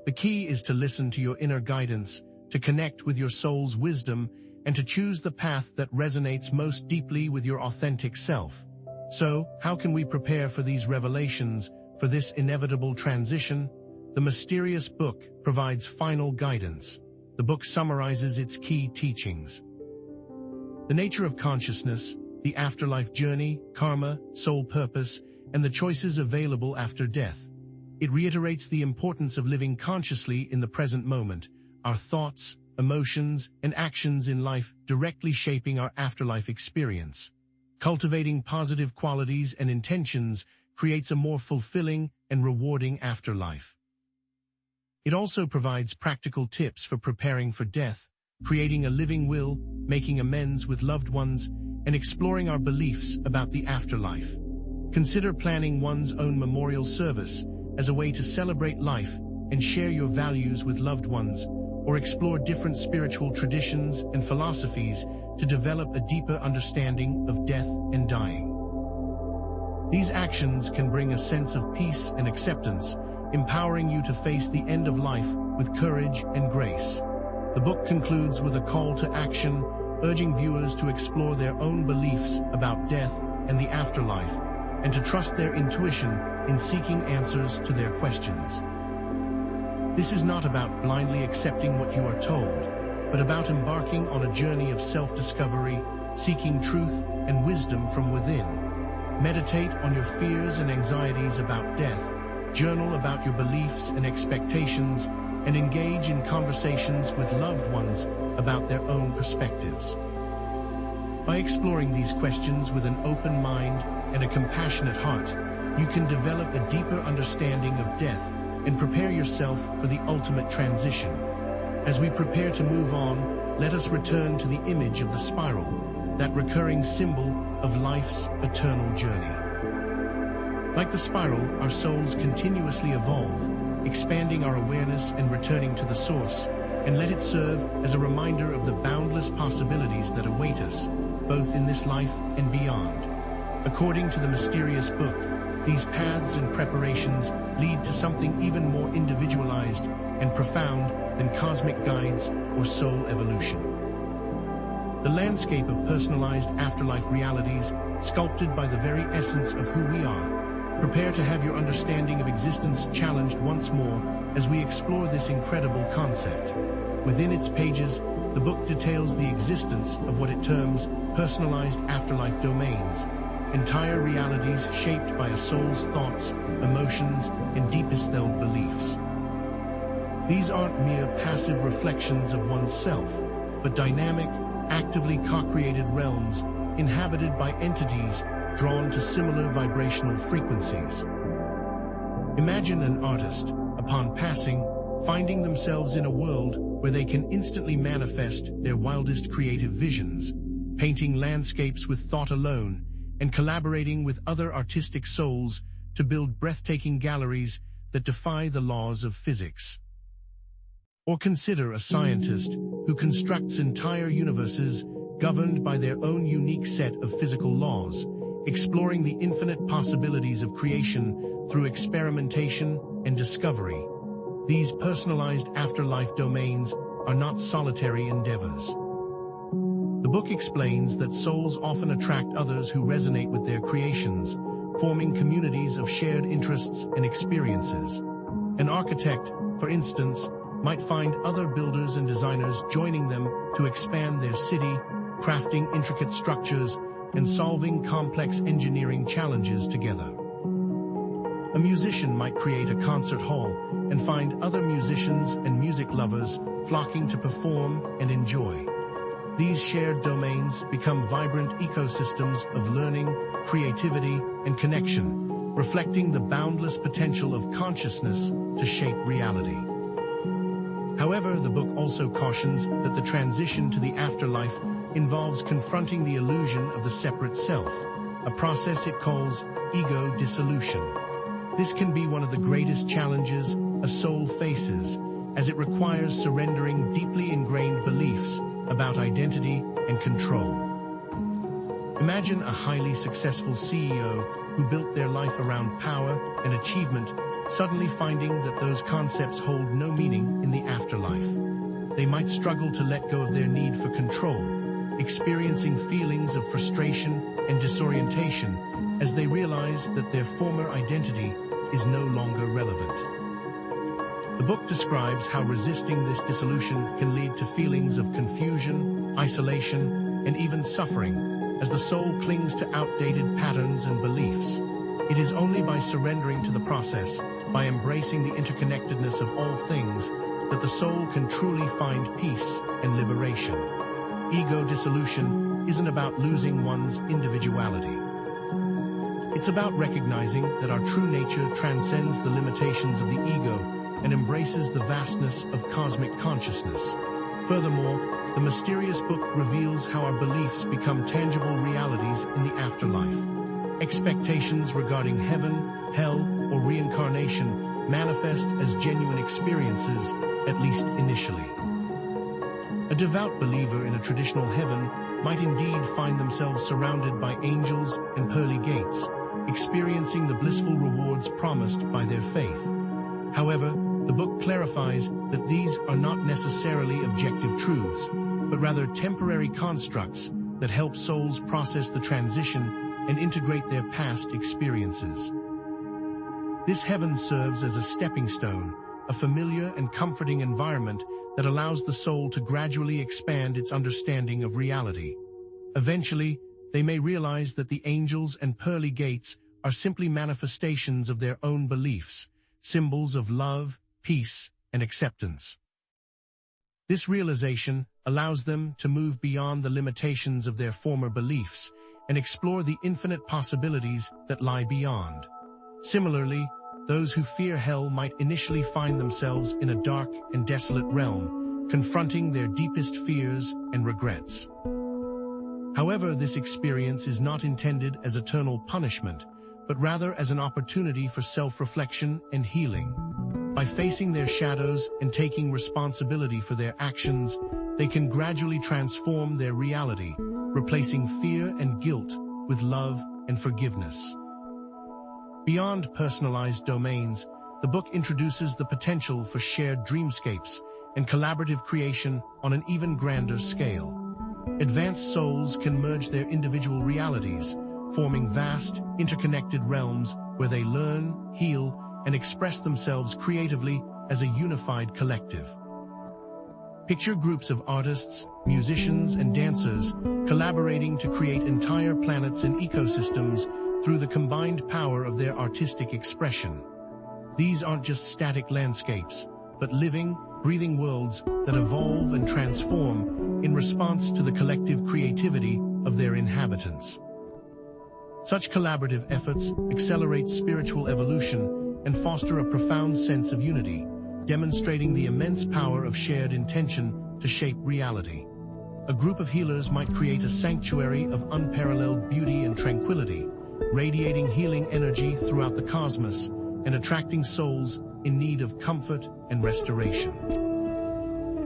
The key is to listen to your inner guidance, to connect with your soul's wisdom, and to choose the path that resonates most deeply with your authentic self. So, how can we prepare for these revelations, for this inevitable transition? The mysterious book provides final guidance. The book summarizes its key teachings. The nature of consciousness, the afterlife journey, karma, soul purpose, and the choices available after death. It reiterates the importance of living consciously in the present moment, our thoughts, emotions, and actions in life directly shaping our afterlife experience. Cultivating positive qualities and intentions creates a more fulfilling and rewarding afterlife. It also provides practical tips for preparing for death, creating a living will, making amends with loved ones, and exploring our beliefs about the afterlife. Consider planning one's own memorial service as a way to celebrate life and share your values with loved ones, or explore different spiritual traditions and philosophies to develop a deeper understanding of death and dying. These actions can bring a sense of peace and acceptance, empowering you to face the end of life with courage and grace. The book concludes with a call to action, urging viewers to explore their own beliefs about death and the afterlife, and to trust their intuition in seeking answers to their questions. This is not about blindly accepting what you are told, but about embarking on a journey of self-discovery, seeking truth and wisdom from within. Meditate on your fears and anxieties about death, journal about your beliefs and expectations, and engage in conversations with loved ones about their own perspectives. By exploring these questions with an open mind and a compassionate heart, you can develop a deeper understanding of death and prepare yourself for the ultimate transition. As we prepare to move on, let us return to the image of the spiral, that recurring symbol of life's eternal journey. Like the spiral, our souls continuously evolve, expanding our awareness and returning to the source, and let it serve as a reminder of the boundless possibilities that await us, both in this life and beyond. According to the mysterious book, these paths and preparations lead to something even more individualized and profound than cosmic guides or soul evolution. The landscape of personalized afterlife realities, sculpted by the very essence of who we are. Prepare to have your understanding of existence challenged once more as we explore this incredible concept. Within its pages, the book details the existence of what it terms personalized afterlife domains, entire realities shaped by a soul's thoughts, emotions, and deepest held beliefs. These aren't mere passive reflections of oneself, but dynamic, actively co-created realms inhabited by entities drawn to similar vibrational frequencies. Imagine an artist, upon passing, finding themselves in a world where they can instantly manifest their wildest creative visions, painting landscapes with thought alone, and collaborating with other artistic souls to build breathtaking galleries that defy the laws of physics. Or consider a scientist who constructs entire universes governed by their own unique set of physical laws, exploring the infinite possibilities of creation through experimentation and discovery. These personalized afterlife domains are not solitary endeavors. The book explains that souls often attract others who resonate with their creations, forming communities of shared interests and experiences. An architect, for instance, might find other builders and designers joining them to expand their city, crafting intricate structures and solving complex engineering challenges together. A musician might create a concert hall and find other musicians and music lovers flocking to perform and enjoy. These shared domains become vibrant ecosystems of learning, creativity, and connection, reflecting the boundless potential of consciousness to shape reality. However, the book also cautions that the transition to the afterlife involves confronting the illusion of the separate self, a process it calls ego dissolution. This can be one of the greatest challenges a soul faces, as it requires surrendering deeply ingrained beliefs about identity and control. Imagine a highly successful CEO who built their life around power and achievement, suddenly finding that those concepts hold no meaning in the afterlife. They might struggle to let go of their need for control, experiencing feelings of frustration and disorientation as they realize that their former identity is no longer relevant. The book describes how resisting this dissolution can lead to feelings of confusion, isolation, and even suffering, as the soul clings to outdated patterns and beliefs. It is only by surrendering to the process, by embracing the interconnectedness of all things, that the soul can truly find peace and liberation. Ego dissolution isn't about losing one's individuality. It's about recognizing that our true nature transcends the limitations of the ego and embraces the vastness of cosmic consciousness. Furthermore, the mysterious book reveals how our beliefs become tangible realities in the afterlife. Expectations regarding heaven, hell, or reincarnation manifest as genuine experiences, at least initially. A devout believer in a traditional heaven might indeed find themselves surrounded by angels and pearly gates, experiencing the blissful rewards promised by their faith. However, the book clarifies that these are not necessarily objective truths, but rather temporary constructs that help souls process the transition and integrate their past experiences. This heaven serves as a stepping stone, a familiar and comforting environment that allows the soul to gradually expand its understanding of reality. Eventually, they may realize that the angels and pearly gates are simply manifestations of their own beliefs, symbols of love, peace, and acceptance. This realization allows them to move beyond the limitations of their former beliefs and explore the infinite possibilities that lie beyond. Similarly, those who fear hell might initially find themselves in a dark and desolate realm, confronting their deepest fears and regrets. However, this experience is not intended as eternal punishment, but rather as an opportunity for self-reflection and healing. By facing their shadows and taking responsibility for their actions, they can gradually transform their reality, replacing fear and guilt with love and forgiveness. Beyond personalized domains, the book introduces the potential for shared dreamscapes and collaborative creation on an even grander scale. Advanced souls can merge their individual realities, forming vast, interconnected realms where they learn, heal, and express themselves creatively as a unified collective. Picture groups of artists, musicians, and dancers collaborating to create entire planets and ecosystems through the combined power of their artistic expression. These aren't just static landscapes, but living, breathing worlds that evolve and transform in response to the collective creativity of their inhabitants. Such collaborative efforts accelerate spiritual evolution and foster a profound sense of unity, demonstrating the immense power of shared intention to shape reality. A group of healers might create a sanctuary of unparalleled beauty and tranquility, radiating healing energy throughout the cosmos and attracting souls in need of comfort and restoration.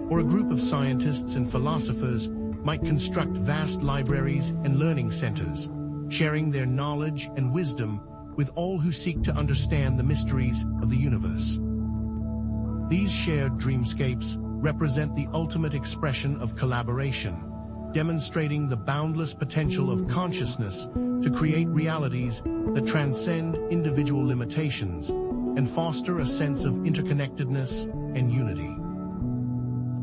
Or a group of scientists and philosophers might construct vast libraries and learning centers, sharing their knowledge and wisdom with all who seek to understand the mysteries of the universe. These shared dreamscapes represent the ultimate expression of collaboration, demonstrating the boundless potential of consciousness to create realities that transcend individual limitations and foster a sense of interconnectedness and unity.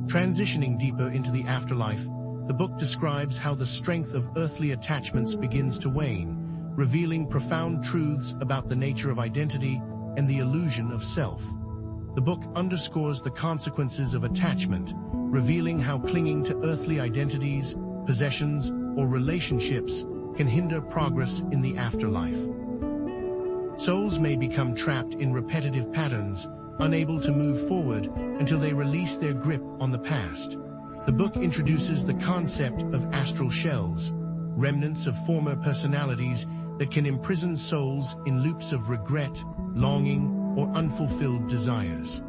Transitioning deeper into the afterlife, the book describes how the strength of earthly attachments begins to wane, revealing profound truths about the nature of identity and the illusion of self. The book underscores the consequences of attachment, revealing how clinging to earthly identities, possessions, or relationships can hinder progress in the afterlife. Souls may become trapped in repetitive patterns, unable to move forward until they release their grip on the past. The book introduces the concept of astral shells, remnants of former personalities that can imprison souls in loops of regret, longing, or unfulfilled desires.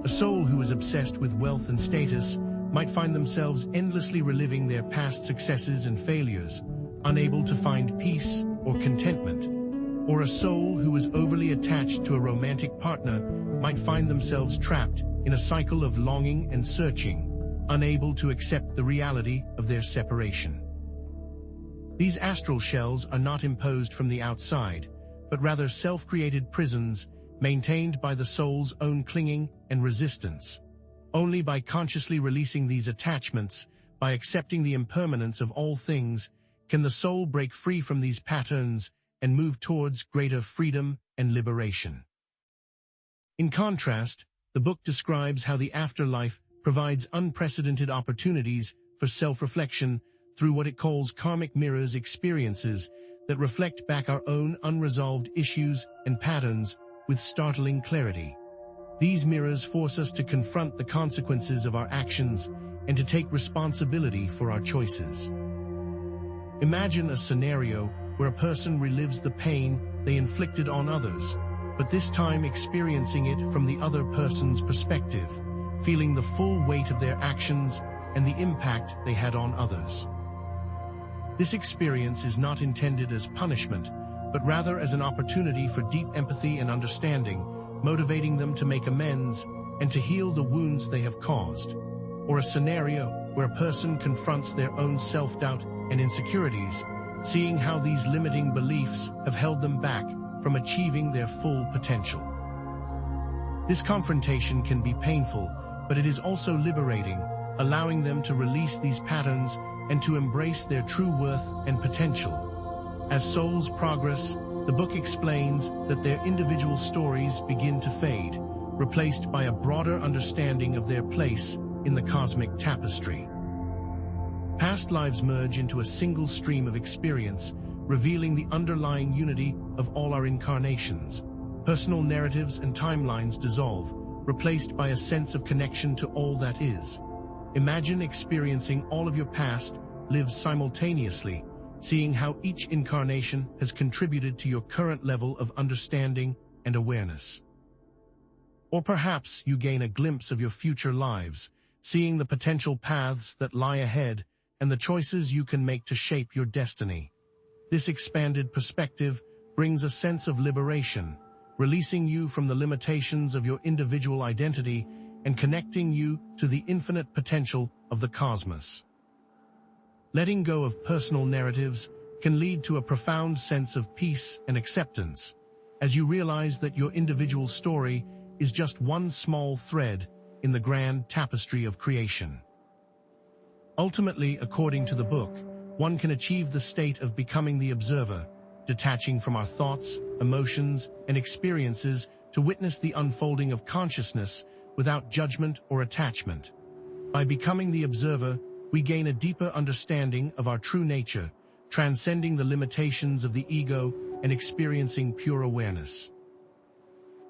A soul who is obsessed with wealth and status might find themselves endlessly reliving their past successes and failures, unable to find peace or contentment. Or a soul who is overly attached to a romantic partner might find themselves trapped in a cycle of longing and searching, unable to accept the reality of their separation. These astral shells are not imposed from the outside, but rather self-created prisons maintained by the soul's own clinging and resistance. Only by consciously releasing these attachments, by accepting the impermanence of all things, can the soul break free from these patterns and move towards greater freedom and liberation. In contrast, the book describes how the afterlife provides unprecedented opportunities for self-reflection through what it calls karmic mirrors experiences that reflect back our own unresolved issues and patterns with startling clarity. These mirrors force us to confront the consequences of our actions and to take responsibility for our choices. Imagine a scenario where a person relives the pain they inflicted on others, but this time experiencing it from the other person's perspective, feeling the full weight of their actions and the impact they had on others. This experience is not intended as punishment, but rather as an opportunity for deep empathy and understanding, motivating them to make amends and to heal the wounds they have caused. Or a scenario where a person confronts their own self-doubt and insecurities, seeing how these limiting beliefs have held them back from achieving their full potential. This confrontation can be painful, but it is also liberating, allowing them to release these patterns and to embrace their true worth and potential. As souls progress, the book explains that their individual stories begin to fade, replaced by a broader understanding of their place in the cosmic tapestry. Past lives merge into a single stream of experience, revealing the underlying unity of all our incarnations. Personal narratives and timelines dissolve, replaced by a sense of connection to all that is. Imagine experiencing all of your past live simultaneously, seeing how each incarnation has contributed to your current level of understanding and awareness. Or perhaps you gain a glimpse of your future lives, seeing the potential paths that lie ahead and the choices you can make to shape your destiny. This expanded perspective brings a sense of liberation, releasing you from the limitations of your individual identity and connecting you to the infinite potential of the cosmos. Letting go of personal narratives can lead to a profound sense of peace and acceptance, as you realize that your individual story is just one small thread in the grand tapestry of creation. Ultimately, according to the book, one can achieve the state of becoming the observer, detaching from our thoughts, emotions, and experiences to witness the unfolding of consciousness without judgment or attachment. By becoming the observer, we gain a deeper understanding of our true nature, transcending the limitations of the ego and experiencing pure awareness.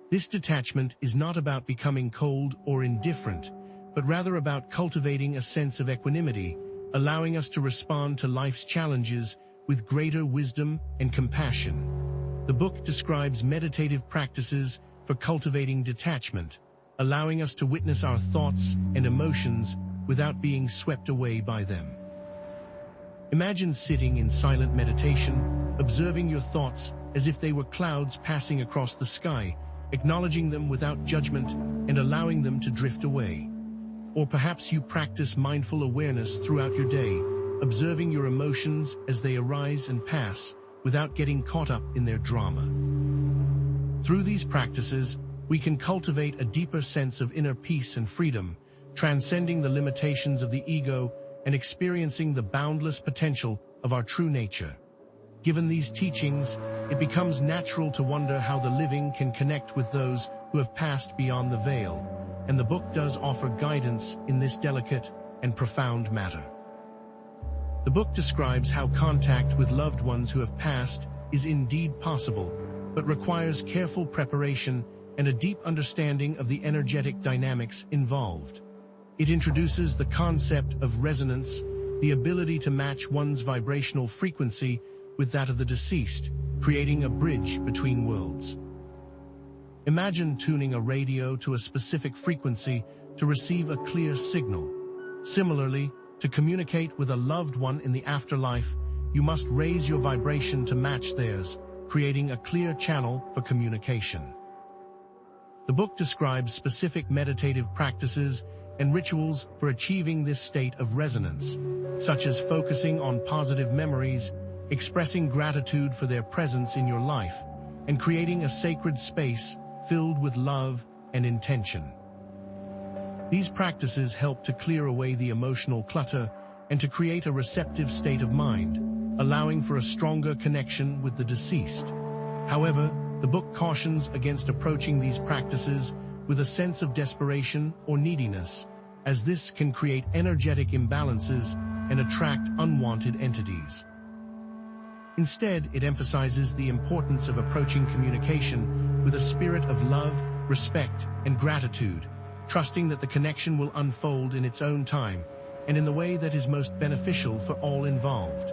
This detachment is not about becoming cold or indifferent, but rather about cultivating a sense of equanimity, allowing us to respond to life's challenges with greater wisdom and compassion. The book describes meditative practices for cultivating detachment, allowing us to witness our thoughts and emotions without being swept away by them. Imagine sitting in silent meditation, observing your thoughts as if they were clouds passing across the sky, acknowledging them without judgment and allowing them to drift away. Or perhaps you practice mindful awareness throughout your day, observing your emotions as they arise and pass without getting caught up in their drama. Through these practices, we can cultivate a deeper sense of inner peace and freedom, transcending the limitations of the ego and experiencing the boundless potential of our true nature. Given these teachings, it becomes natural to wonder how the living can connect with those who have passed beyond the veil, and the book does offer guidance in this delicate and profound matter. The book describes how contact with loved ones who have passed is indeed possible, but requires careful preparation and a deep understanding of the energetic dynamics involved. It introduces the concept of resonance, the ability to match one's vibrational frequency with that of the deceased, creating a bridge between worlds. Imagine tuning a radio to a specific frequency to receive a clear signal. Similarly, to communicate with a loved one in the afterlife, you must raise your vibration to match theirs, creating a clear channel for communication. The book describes specific meditative practices and rituals for achieving this state of resonance, such as focusing on positive memories, expressing gratitude for their presence in your life, and creating a sacred space filled with love and intention. These practices help to clear away the emotional clutter and to create a receptive state of mind, allowing for a stronger connection with the deceased. However, the book cautions against approaching these practices with a sense of desperation or neediness, as this can create energetic imbalances and attract unwanted entities. Instead, it emphasizes the importance of approaching communication with a spirit of love, respect, and gratitude, trusting that the connection will unfold in its own time and in the way that is most beneficial for all involved.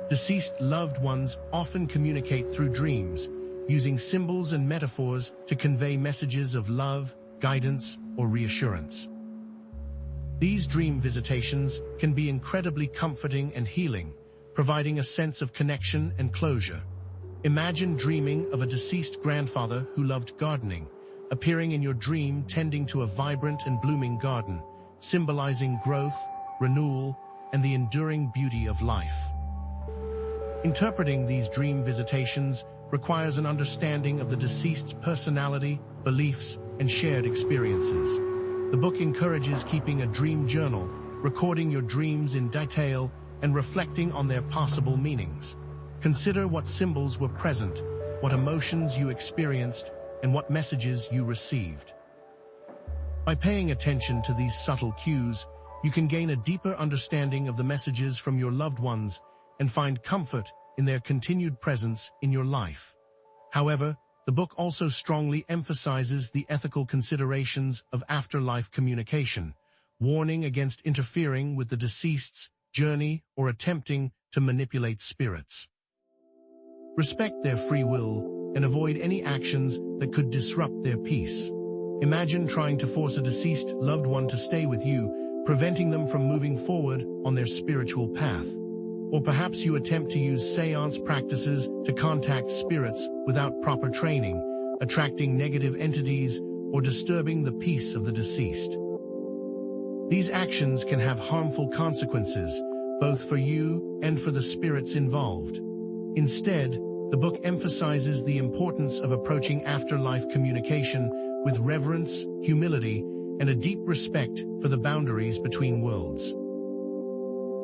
Deceased loved ones often communicate through dreams, using symbols and metaphors to convey messages of love, guidance, or reassurance. These dream visitations can be incredibly comforting and healing, providing a sense of connection and closure. Imagine dreaming of a deceased grandfather who loved gardening, appearing in your dream tending to a vibrant and blooming garden, symbolizing growth, renewal, and the enduring beauty of life. Interpreting these dream visitations requires an understanding of the deceased's personality, beliefs, and shared experiences. The book encourages keeping a dream journal, recording your dreams in detail, and reflecting on their possible meanings. Consider what symbols were present, what emotions you experienced, and what messages you received. By paying attention to these subtle cues, you can gain a deeper understanding of the messages from your loved ones and find comfort in their continued presence in your life. However, the book also strongly emphasizes the ethical considerations of afterlife communication, warning against interfering with the deceased's journey or attempting to manipulate spirits. Respect their free will and avoid any actions that could disrupt their peace. Imagine trying to force a deceased loved one to stay with you, preventing them from moving forward on their spiritual path. Or perhaps you attempt to use seance practices to contact spirits without proper training, attracting negative entities or disturbing the peace of the deceased. These actions can have harmful consequences, both for you and for the spirits involved. Instead, the book emphasizes the importance of approaching afterlife communication with reverence, humility, and a deep respect for the boundaries between worlds.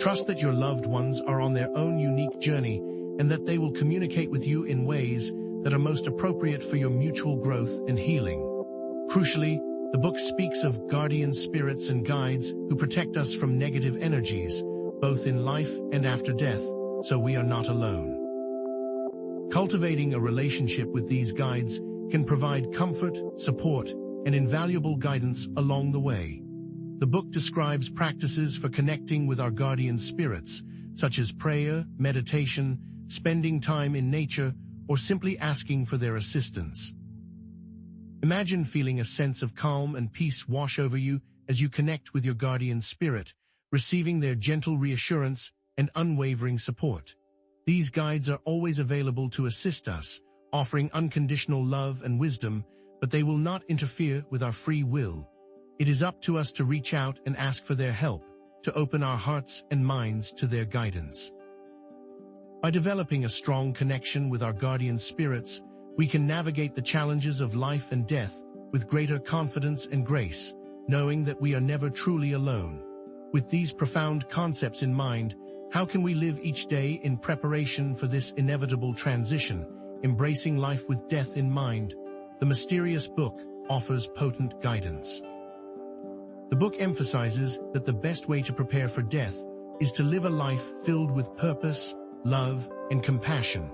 Trust that your loved ones are on their own unique journey and that they will communicate with you in ways that are most appropriate for your mutual growth and healing. Crucially, the book speaks of guardian spirits and guides who protect us from negative energies, both in life and after death, so we are not alone. Cultivating a relationship with these guides can provide comfort, support, and invaluable guidance along the way. The book describes practices for connecting with our guardian spirits, such as prayer, meditation, spending time in nature, or simply asking for their assistance. Imagine feeling a sense of calm and peace wash over you as you connect with your guardian spirit, receiving their gentle reassurance and unwavering support. These guides are always available to assist us, offering unconditional love and wisdom, but they will not interfere with our free will. It is up to us to reach out and ask for their help, to open our hearts and minds to their guidance. By developing a strong connection with our guardian spirits, we can navigate the challenges of life and death with greater confidence and grace, knowing that we are never truly alone. With these profound concepts in mind, how can we live each day in preparation for this inevitable transition, embracing life with death in mind? The mysterious book offers potent guidance. The book emphasizes that the best way to prepare for death is to live a life filled with purpose, love, and compassion.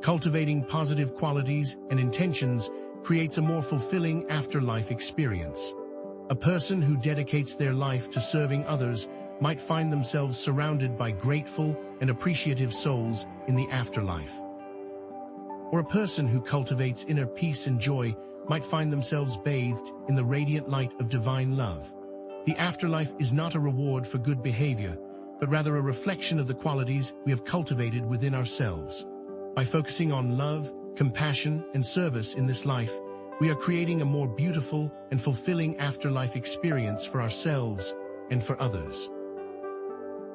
Cultivating positive qualities and intentions creates a more fulfilling afterlife experience. A person who dedicates their life to serving others might find themselves surrounded by grateful and appreciative souls in the afterlife. Or a person who cultivates inner peace and joy might find themselves bathed in the radiant light of divine love. The afterlife is not a reward for good behavior, but rather a reflection of the qualities we have cultivated within ourselves. By focusing on love, compassion, and service in this life, we are creating a more beautiful and fulfilling afterlife experience for ourselves and for others.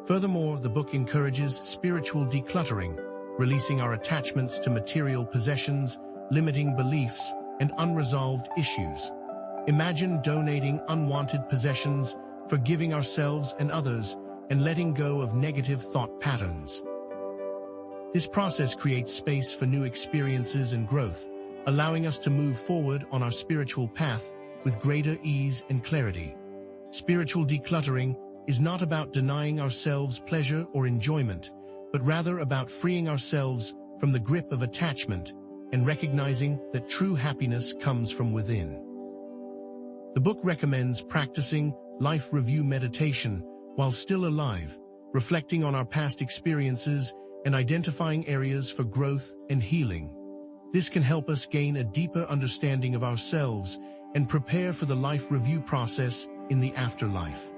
Furthermore, the book encourages spiritual decluttering, releasing our attachments to material possessions, limiting beliefs, and unresolved issues. Imagine donating unwanted possessions, forgiving ourselves and others, and letting go of negative thought patterns. This process creates space for new experiences and growth, allowing us to move forward on our spiritual path with greater ease and clarity. Spiritual decluttering is not about denying ourselves pleasure or enjoyment, but rather about freeing ourselves from the grip of attachment and recognizing that true happiness comes from within. The book recommends practicing life review meditation while still alive, reflecting on our past experiences and identifying areas for growth and healing. This can help us gain a deeper understanding of ourselves and prepare for the life review process in the afterlife.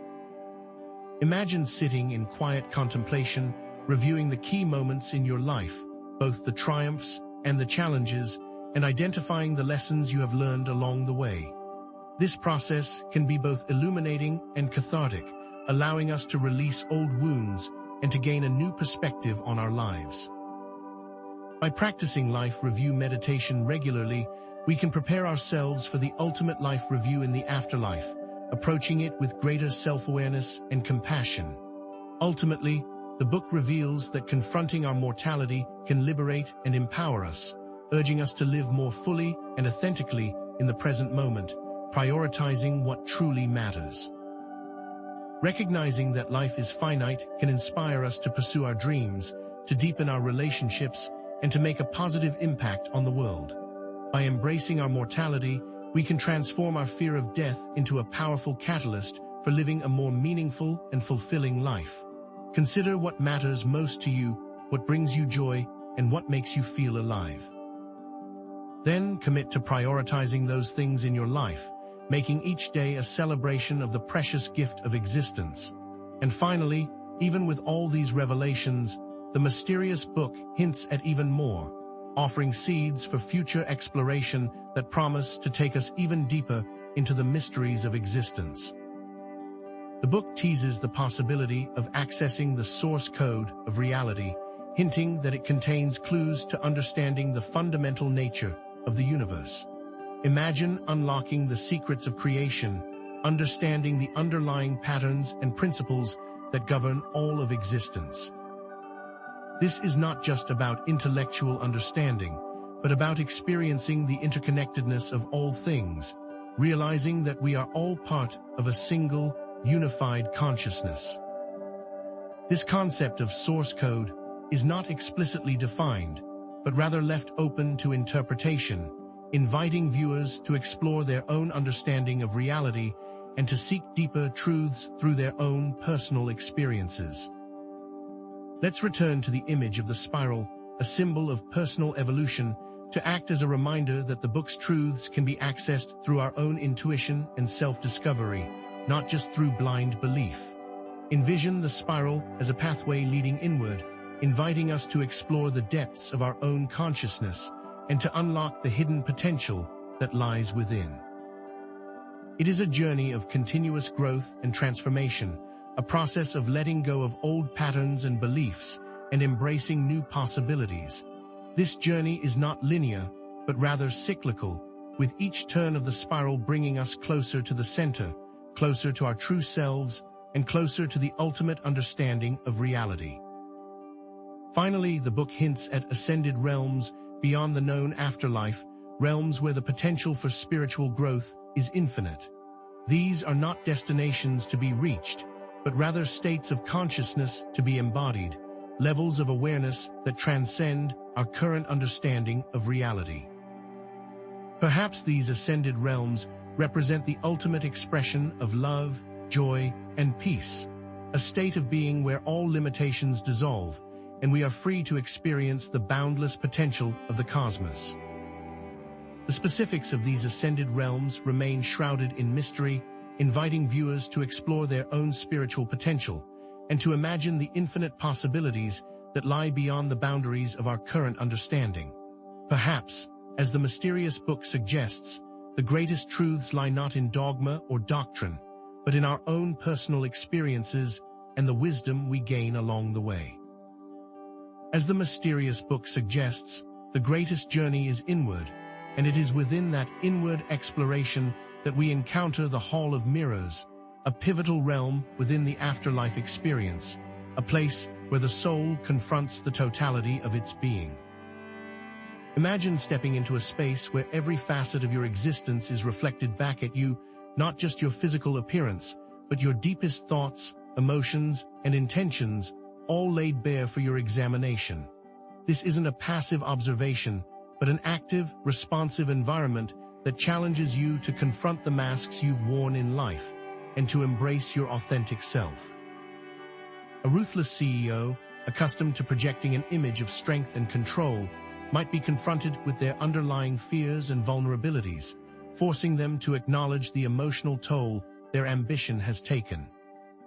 Imagine sitting in quiet contemplation, reviewing the key moments in your life, both the triumphs and the challenges, and identifying the lessons you have learned along the way. This process can be both illuminating and cathartic, allowing us to release old wounds and to gain a new perspective on our lives. By practicing life review meditation regularly, we can prepare ourselves for the ultimate life review in the afterlife, approaching it with greater self-awareness and compassion. Ultimately, the book reveals that confronting our mortality can liberate and empower us, urging us to live more fully and authentically in the present moment, prioritizing what truly matters. Recognizing that life is finite can inspire us to pursue our dreams, to deepen our relationships, and to make a positive impact on the world. By embracing our mortality, we can transform our fear of death into a powerful catalyst for living a more meaningful and fulfilling life. Consider what matters most to you, what brings you joy, and what makes you feel alive. Then commit to prioritizing those things in your life, making each day a celebration of the precious gift of existence. And finally, even with all these revelations, the mysterious book hints at even more, offering seeds for future exploration that promise to take us even deeper into the mysteries of existence. The book teases the possibility of accessing the source code of reality, hinting that it contains clues to understanding the fundamental nature of the universe. Imagine unlocking the secrets of creation, understanding the underlying patterns and principles that govern all of existence. This is not just about intellectual understanding, but about experiencing the interconnectedness of all things, realizing that we are all part of a single, unified consciousness. This concept of source code is not explicitly defined, but rather left open to interpretation, inviting viewers to explore their own understanding of reality and to seek deeper truths through their own personal experiences. Let's return to the image of the spiral, a symbol of personal evolution, to act as a reminder that the book's truths can be accessed through our own intuition and self-discovery, not just through blind belief. Envision the spiral as a pathway leading inward, inviting us to explore the depths of our own consciousness and to unlock the hidden potential that lies within. It is a journey of continuous growth and transformation, a process of letting go of old patterns and beliefs and embracing new possibilities. This journey is not linear, but rather cyclical, with each turn of the spiral bringing us closer to the center, closer to our true selves, and closer to the ultimate understanding of reality. Finally, the book hints at ascended realms beyond the known afterlife, realms where the potential for spiritual growth is infinite. These are not destinations to be reached, but rather states of consciousness to be embodied, levels of awareness that transcend our current understanding of reality. Perhaps these ascended realms represent the ultimate expression of love, joy, and peace, a state of being where all limitations dissolve, and we are free to experience the boundless potential of the cosmos. The specifics of these ascended realms remain shrouded in mystery, inviting viewers to explore their own spiritual potential and to imagine the infinite possibilities that lie beyond the boundaries of our current understanding. Perhaps, as the mysterious book suggests, the greatest truths lie not in dogma or doctrine, but in our own personal experiences and the wisdom we gain along the way. As the mysterious book suggests, the greatest journey is inward, and it is within that inward exploration that we encounter the Hall of Mirrors, a pivotal realm within the afterlife experience, a place where the soul confronts the totality of its being. Imagine stepping into a space where every facet of your existence is reflected back at you, not just your physical appearance, but your deepest thoughts, emotions, and intentions, all laid bare for your examination. This isn't a passive observation, but an active, responsive environment that challenges you to confront the masks you've worn in life and to embrace your authentic self. A ruthless CEO, accustomed to projecting an image of strength and control, might be confronted with their underlying fears and vulnerabilities, forcing them to acknowledge the emotional toll their ambition has taken.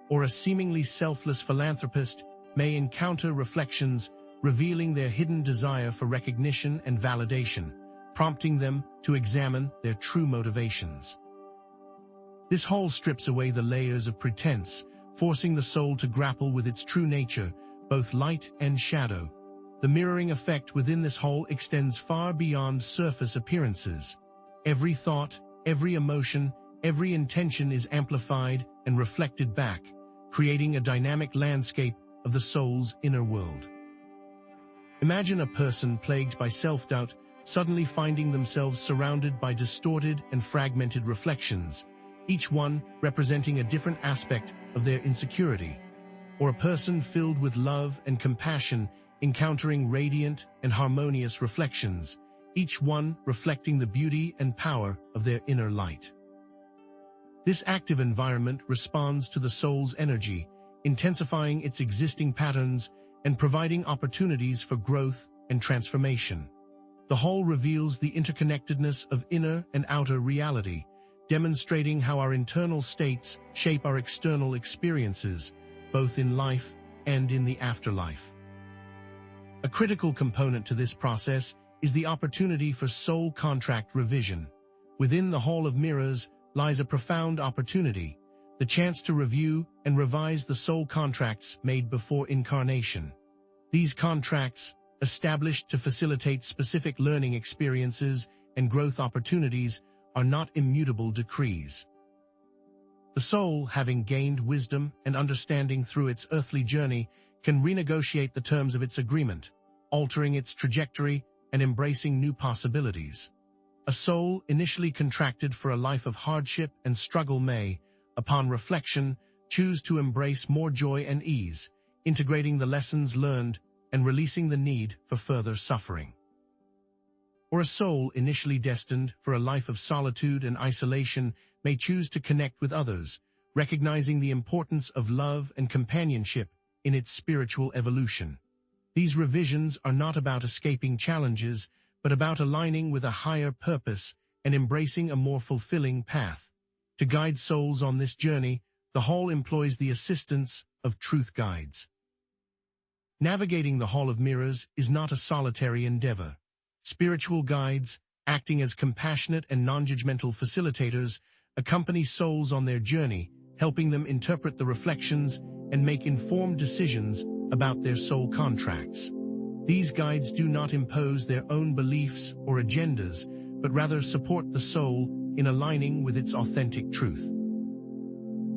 Or a seemingly selfless philanthropist may encounter reflections revealing their hidden desire for recognition and validation, prompting them to examine their true motivations. This hall strips away the layers of pretense, forcing the soul to grapple with its true nature, both light and shadow. The mirroring effect within this hall extends far beyond surface appearances. Every thought, every emotion, every intention is amplified and reflected back, creating a dynamic landscape of the soul's inner world. Imagine a person plagued by self-doubt suddenly finding themselves surrounded by distorted and fragmented reflections, each one representing a different aspect of their insecurity. Or a person filled with love and compassion encountering radiant and harmonious reflections, each one reflecting the beauty and power of their inner light. This active environment responds to the soul's energy, intensifying its existing patterns and providing opportunities for growth and transformation. The whole reveals the interconnectedness of inner and outer reality, demonstrating how our internal states shape our external experiences, both in life and in the afterlife. A critical component to this process is the opportunity for soul contract revision. Within the Hall of Mirrors lies a profound opportunity, the chance to review and revise the soul contracts made before incarnation. These contracts, established to facilitate specific learning experiences and growth opportunities, are not immutable decrees. The soul, having gained wisdom and understanding through its earthly journey, can renegotiate the terms of its agreement, altering its trajectory and embracing new possibilities. A soul initially contracted for a life of hardship and struggle may, upon reflection, choose to embrace more joy and ease, integrating the lessons learned and releasing the need for further suffering. Or a soul initially destined for a life of solitude and isolation may choose to connect with others, recognizing the importance of love and companionship in its spiritual evolution. These revisions are not about escaping challenges, but about aligning with a higher purpose and embracing a more fulfilling path. To guide souls on this journey, the Hall employs the assistance of truth guides. Navigating the Hall of Mirrors is not a solitary endeavor. Spiritual guides, acting as compassionate and non-judgmental facilitators, accompany souls on their journey, helping them interpret the reflections and make informed decisions about their soul contracts. These guides do not impose their own beliefs or agendas, but rather support the soul in aligning with its authentic truth.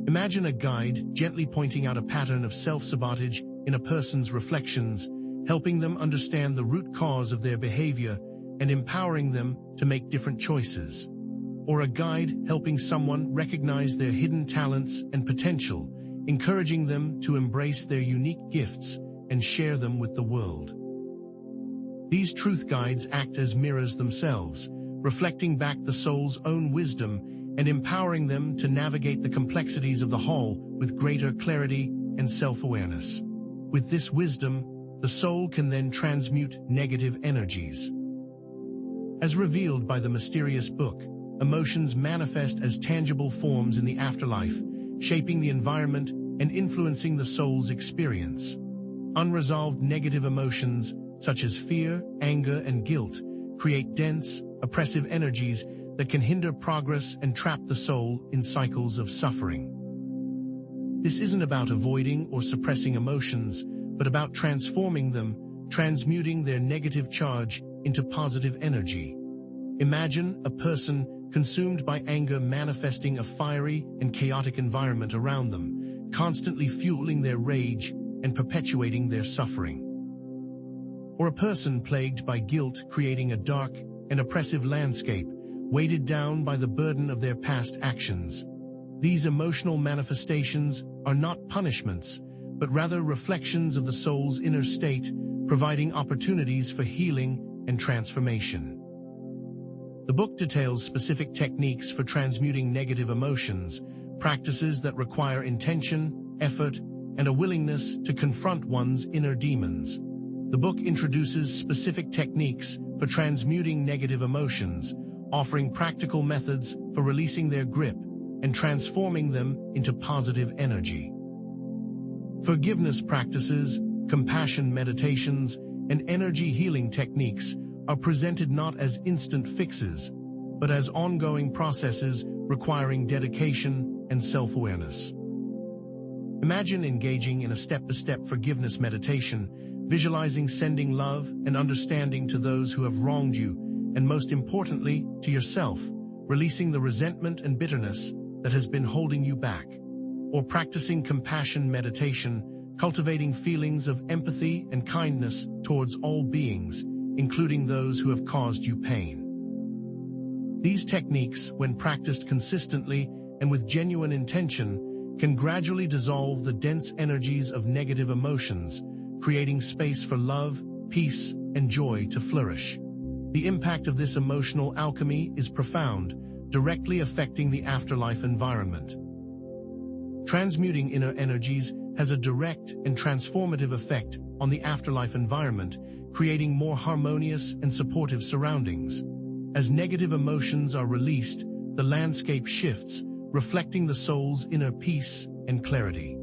Imagine a guide gently pointing out a pattern of self-sabotage in a person's reflections, helping them understand the root cause of their behavior and empowering them to make different choices. Or a guide helping someone recognize their hidden talents and potential, encouraging them to embrace their unique gifts and share them with the world. These truth guides act as mirrors themselves, reflecting back the soul's own wisdom and empowering them to navigate the complexities of the Hall with greater clarity and self-awareness. With this wisdom, the soul can then transmute negative energies. As revealed by the mysterious book, emotions manifest as tangible forms in the afterlife, shaping the environment and influencing the soul's experience. Unresolved negative emotions, such as fear, anger, and guilt, create dense, oppressive energies that can hinder progress and trap the soul in cycles of suffering. This isn't about avoiding or suppressing emotions, but about transforming them, transmuting their negative charge into positive energy. Imagine a person consumed by anger manifesting a fiery and chaotic environment around them, constantly fueling their rage and perpetuating their suffering. Or a person plagued by guilt creating a dark and oppressive landscape, weighted down by the burden of their past actions. These emotional manifestations are not punishments, but rather reflections of the soul's inner state, providing opportunities for healing and transformation. The book details specific techniques for transmuting negative emotions, practices that require intention, effort, and a willingness to confront one's inner demons. The book introduces specific techniques for transmuting negative emotions, offering practical methods for releasing their grip and transforming them into positive energy. Forgiveness practices, compassion meditations, and energy healing techniques are presented not as instant fixes, but as ongoing processes requiring dedication and self-awareness. Imagine engaging in a step-by-step forgiveness meditation, visualizing sending love and understanding to those who have wronged you, and most importantly, to yourself, releasing the resentment and bitterness that has been holding you back. Or practicing compassion meditation, cultivating feelings of empathy and kindness towards all beings, including those who have caused you pain. These techniques, when practiced consistently and with genuine intention, can gradually dissolve the dense energies of negative emotions, creating space for love, peace, and joy to flourish. The impact of this emotional alchemy is profound, directly affecting the afterlife environment. Transmuting inner energies has a direct and transformative effect on the afterlife environment, creating more harmonious and supportive surroundings. As negative emotions are released, the landscape shifts, reflecting the soul's inner peace and clarity.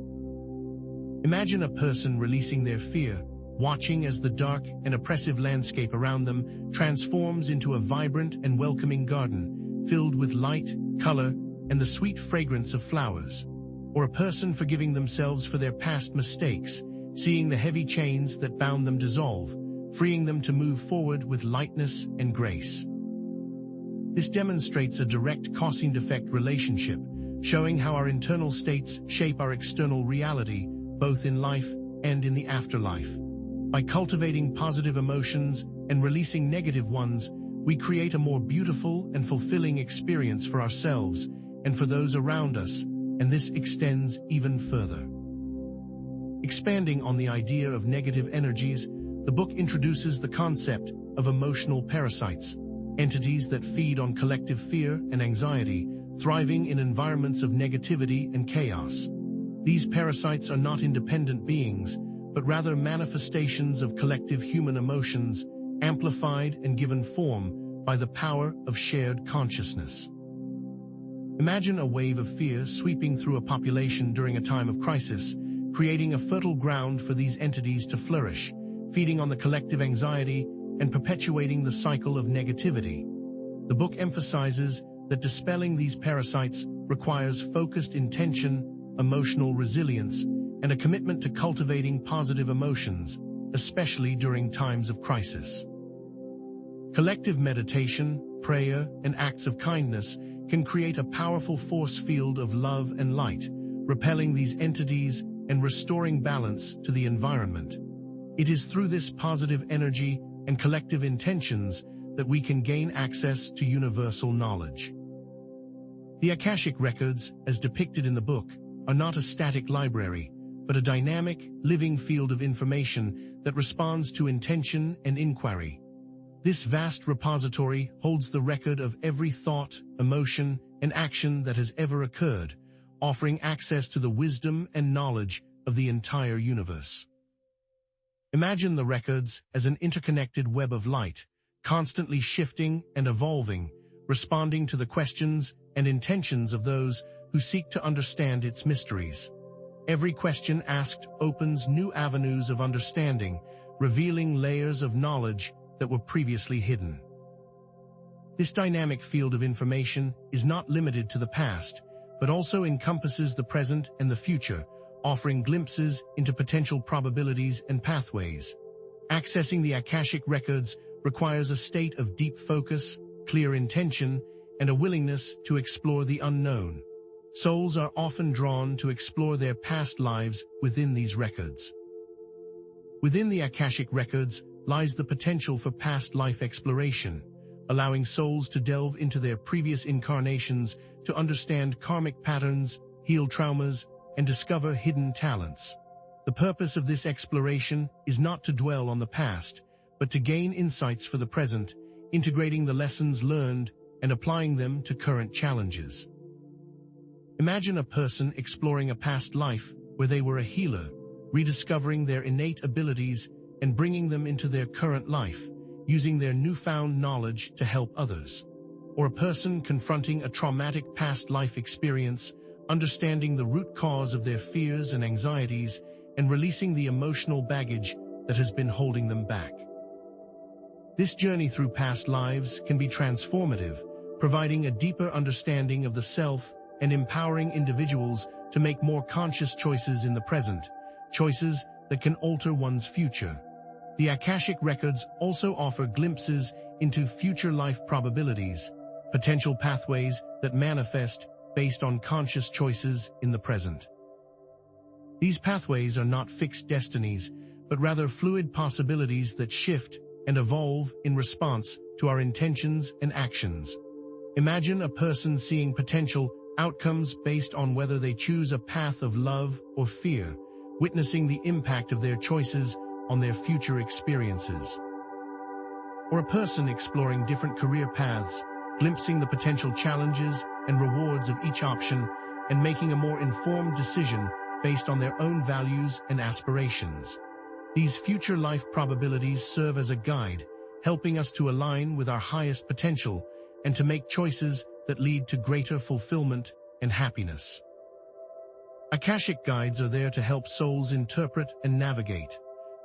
Imagine a person releasing their fear, watching as the dark and oppressive landscape around them transforms into a vibrant and welcoming garden, filled with light, color, and the sweet fragrance of flowers. Or a person forgiving themselves for their past mistakes, seeing the heavy chains that bound them dissolve, freeing them to move forward with lightness and grace. This demonstrates a direct cause-and-effect relationship, showing how our internal states shape our external reality, both in life and in the afterlife. By cultivating positive emotions and releasing negative ones, we create a more beautiful and fulfilling experience for ourselves and for those around us, and this extends even further. Expanding on the idea of negative energies, the book introduces the concept of emotional parasites, entities that feed on collective fear and anxiety, thriving in environments of negativity and chaos. These parasites are not independent beings, but rather manifestations of collective human emotions, amplified and given form by the power of shared consciousness. Imagine a wave of fear sweeping through a population during a time of crisis, creating a fertile ground for these entities to flourish, feeding on the collective anxiety and perpetuating the cycle of negativity. The book emphasizes that dispelling these parasites requires focused intention, emotional resilience, and a commitment to cultivating positive emotions, especially during times of crisis. Collective meditation, prayer, and acts of kindness can create a powerful force field of love and light, repelling these entities and restoring balance to the environment. It is through this positive energy and collective intentions that we can gain access to universal knowledge. The Akashic Records, as depicted in the book, are not a static library, but a dynamic, living field of information that responds to intention and inquiry. This vast repository holds the record of every thought, emotion, and action that has ever occurred, offering access to the wisdom and knowledge of the entire universe. Imagine the records as an interconnected web of light, constantly shifting and evolving, responding to the questions and intentions of those who seek to understand its mysteries. Every question asked opens new avenues of understanding, revealing layers of knowledge that were previously hidden. This dynamic field of information is not limited to the past, but also encompasses the present and the future, offering glimpses into potential probabilities and pathways. Accessing the Akashic Records requires a state of deep focus, clear intention, and a willingness to explore the unknown. Souls are often drawn to explore their past lives within these records. Within the Akashic Records lies the potential for past life exploration, allowing souls to delve into their previous incarnations to understand karmic patterns, heal traumas, and discover hidden talents. The purpose of this exploration is not to dwell on the past, but to gain insights for the present, integrating the lessons learned and applying them to current challenges. Imagine a person exploring a past life where they were a healer, rediscovering their innate abilities and bringing them into their current life, using their newfound knowledge to help others. Or a person confronting a traumatic past life experience, understanding the root cause of their fears and anxieties, and releasing the emotional baggage that has been holding them back. This journey through past lives can be transformative, providing a deeper understanding of the self and empowering individuals to make more conscious choices in the present, choices that can alter one's future. The Akashic Records also offer glimpses into future life probabilities, potential pathways that manifest based on conscious choices in the present. These pathways are not fixed destinies, but rather fluid possibilities that shift and evolve in response to our intentions and actions. Imagine a person seeing potential outcomes based on whether they choose a path of love or fear, witnessing the impact of their choices on their future experiences. Or a person exploring different career paths, glimpsing the potential challenges and rewards of each option, and making a more informed decision based on their own values and aspirations. These future life probabilities serve as a guide, helping us to align with our highest potential and to make choices that lead to greater fulfillment and happiness. Akashic guides are there to help souls interpret and navigate.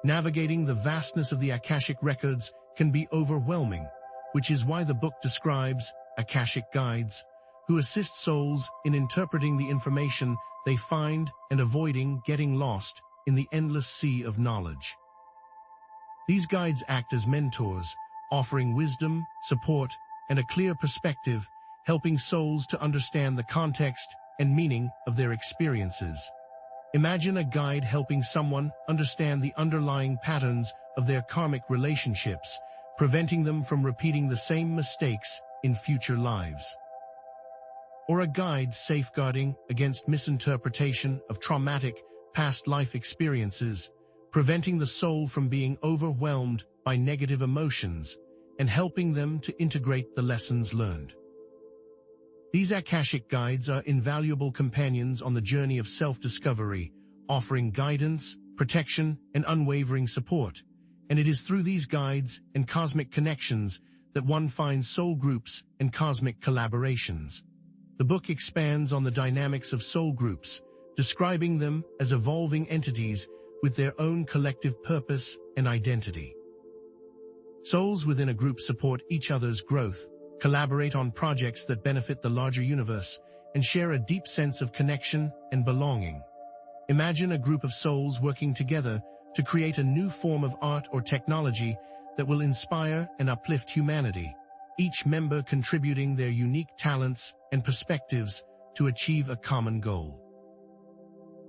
Navigating the vastness of the Akashic Records can be overwhelming, which is why the book describes Akashic guides, who assist souls in interpreting the information they find and avoiding getting lost in the endless sea of knowledge. These guides act as mentors, offering wisdom, support, and a clear perspective, helping souls to understand the context and meaning of their experiences. Imagine a guide helping someone understand the underlying patterns of their karmic relationships, preventing them from repeating the same mistakes in future lives. Or a guide safeguarding against misinterpretation of traumatic past life experiences, preventing the soul from being overwhelmed by negative emotions, and helping them to integrate the lessons learned. These Akashic guides are invaluable companions on the journey of self-discovery, offering guidance, protection, and unwavering support. And it is through these guides and cosmic connections that one finds soul groups and cosmic collaborations. The book expands on the dynamics of soul groups, describing them as evolving entities with their own collective purpose and identity. Souls within a group support each other's growth, collaborate on projects that benefit the larger universe, and share a deep sense of connection and belonging. Imagine a group of souls working together to create a new form of art or technology that will inspire and uplift humanity, each member contributing their unique talents and perspectives to achieve a common goal.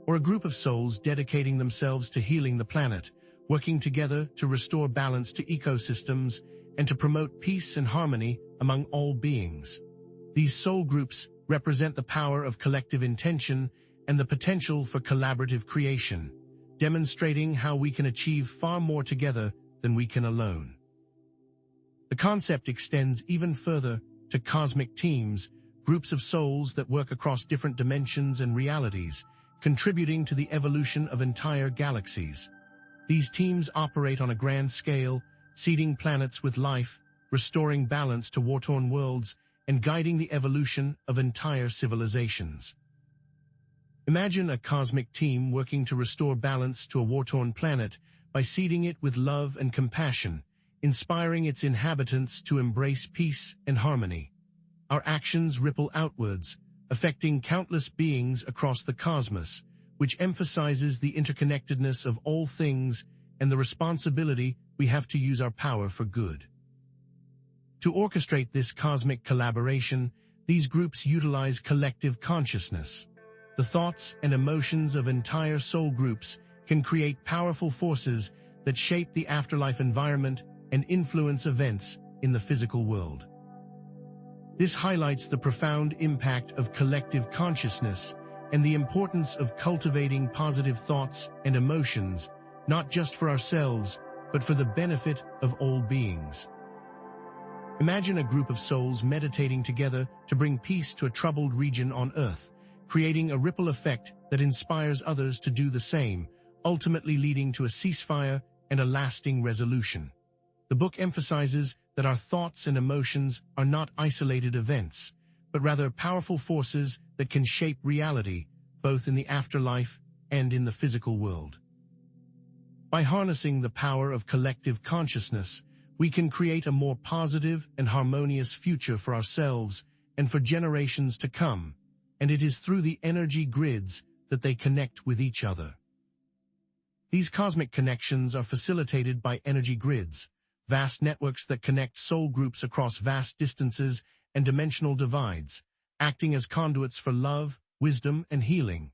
Or a group of souls dedicating themselves to healing the planet, working together to restore balance to ecosystems and to promote peace and harmony among all beings. These soul groups represent the power of collective intention and the potential for collaborative creation, demonstrating how we can achieve far more together than we can alone. The concept extends even further to cosmic teams, groups of souls that work across different dimensions and realities, contributing to the evolution of entire galaxies. These teams operate on a grand scale, seeding planets with life, restoring balance to war-torn worlds, and guiding the evolution of entire civilizations. Imagine a cosmic team working to restore balance to a war-torn planet by seeding it with love and compassion, inspiring its inhabitants to embrace peace and harmony. Our actions ripple outwards, affecting countless beings across the cosmos, which emphasizes the interconnectedness of all things and the responsibility we have to use our power for good. To orchestrate this cosmic collaboration, these groups utilize collective consciousness. The thoughts and emotions of entire soul groups can create powerful forces that shape the afterlife environment and influence events in the physical world. This highlights the profound impact of collective consciousness and the importance of cultivating positive thoughts and emotions, not just for ourselves, but for the benefit of all beings. Imagine a group of souls meditating together to bring peace to a troubled region on Earth, creating a ripple effect that inspires others to do the same, ultimately leading to a ceasefire and a lasting resolution. The book emphasizes that our thoughts and emotions are not isolated events, but rather powerful forces that can shape reality, both in the afterlife and in the physical world. By harnessing the power of collective consciousness, we can create a more positive and harmonious future for ourselves and for generations to come, and it is through the energy grids that they connect with each other. These cosmic connections are facilitated by energy grids, vast networks that connect soul groups across vast distances and dimensional divides, acting as conduits for love, wisdom, and healing.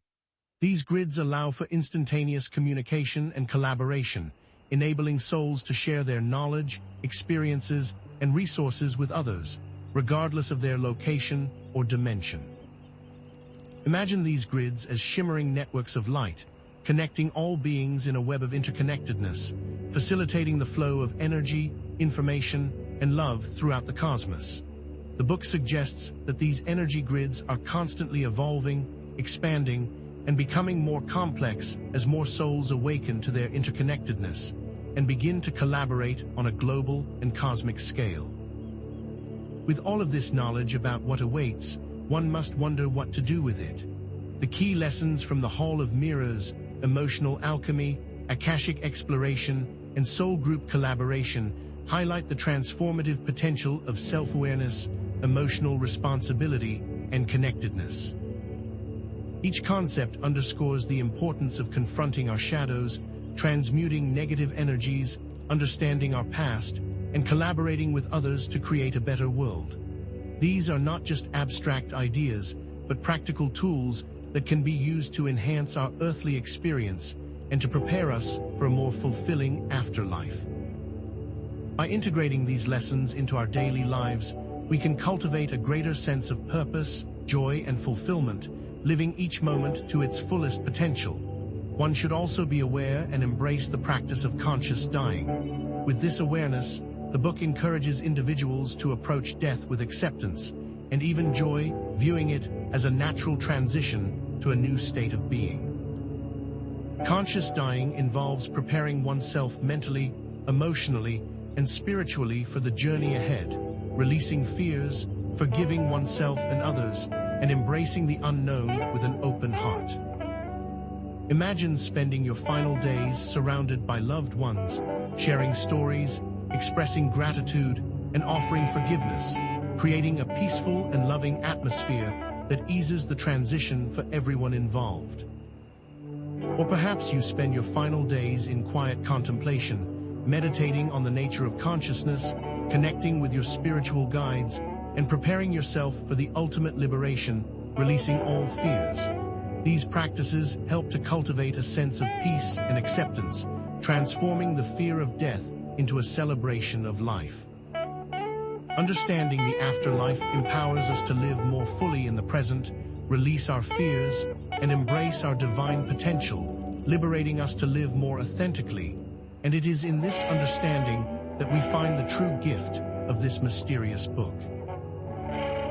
These grids allow for instantaneous communication and collaboration, enabling souls to share their knowledge, experiences, and resources with others, regardless of their location or dimension. Imagine these grids as shimmering networks of light, connecting all beings in a web of interconnectedness, facilitating the flow of energy, information, and love throughout the cosmos. The book suggests that these energy grids are constantly evolving, expanding, and becoming more complex as more souls awaken to their interconnectedness and begin to collaborate on a global and cosmic scale. With all of this knowledge about what awaits, one must wonder what to do with it. The key lessons from the Hall of Mirrors, emotional alchemy, Akashic exploration, and soul group collaboration highlight the transformative potential of self-awareness, emotional responsibility, and connectedness. Each concept underscores the importance of confronting our shadows, transmuting negative energies, understanding our past, and collaborating with others to create a better world. These are not just abstract ideas, but practical tools that can be used to enhance our earthly experience and to prepare us for a more fulfilling afterlife. By integrating these lessons into our daily lives, we can cultivate a greater sense of purpose, joy, and fulfillment, living each moment to its fullest potential. One should also be aware and embrace the practice of conscious dying. With this awareness, The book encourages individuals to approach death with acceptance and even joy, viewing it as a natural transition to a new state of being. Conscious dying involves preparing oneself mentally, emotionally, and spiritually for the journey ahead, releasing fears, forgiving oneself and others, and embracing the unknown with an open heart. Imagine spending your final days surrounded by loved ones, sharing stories, expressing gratitude, and offering forgiveness, creating a peaceful and loving atmosphere that eases the transition for everyone involved. Or perhaps you spend your final days in quiet contemplation, meditating on the nature of consciousness, connecting with your spiritual guides, and preparing yourself for the ultimate liberation, releasing all fears. These practices help to cultivate a sense of peace and acceptance, transforming the fear of death into a celebration of life. Understanding the afterlife empowers us to live more fully in the present, release our fears, and embrace our divine potential, liberating us to live more authentically. And it is in this understanding that we find the true gift of this mysterious book.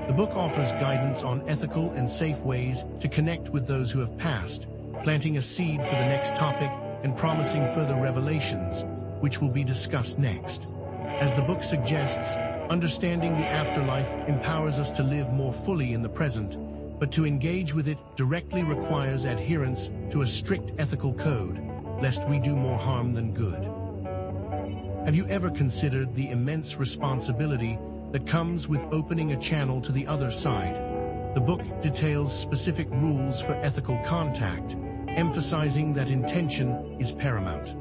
The book offers guidance on ethical and safe ways to connect with those who have passed, planting a seed for the next topic and promising further revelations, which will be discussed next. As the book suggests, understanding the afterlife empowers us to live more fully in the present, but to engage with it directly requires adherence to a strict ethical code, lest we do more harm than good. Have you ever considered the immense responsibility that comes with opening a channel to the other side? The book details specific rules for ethical contact, emphasizing that intention is paramount.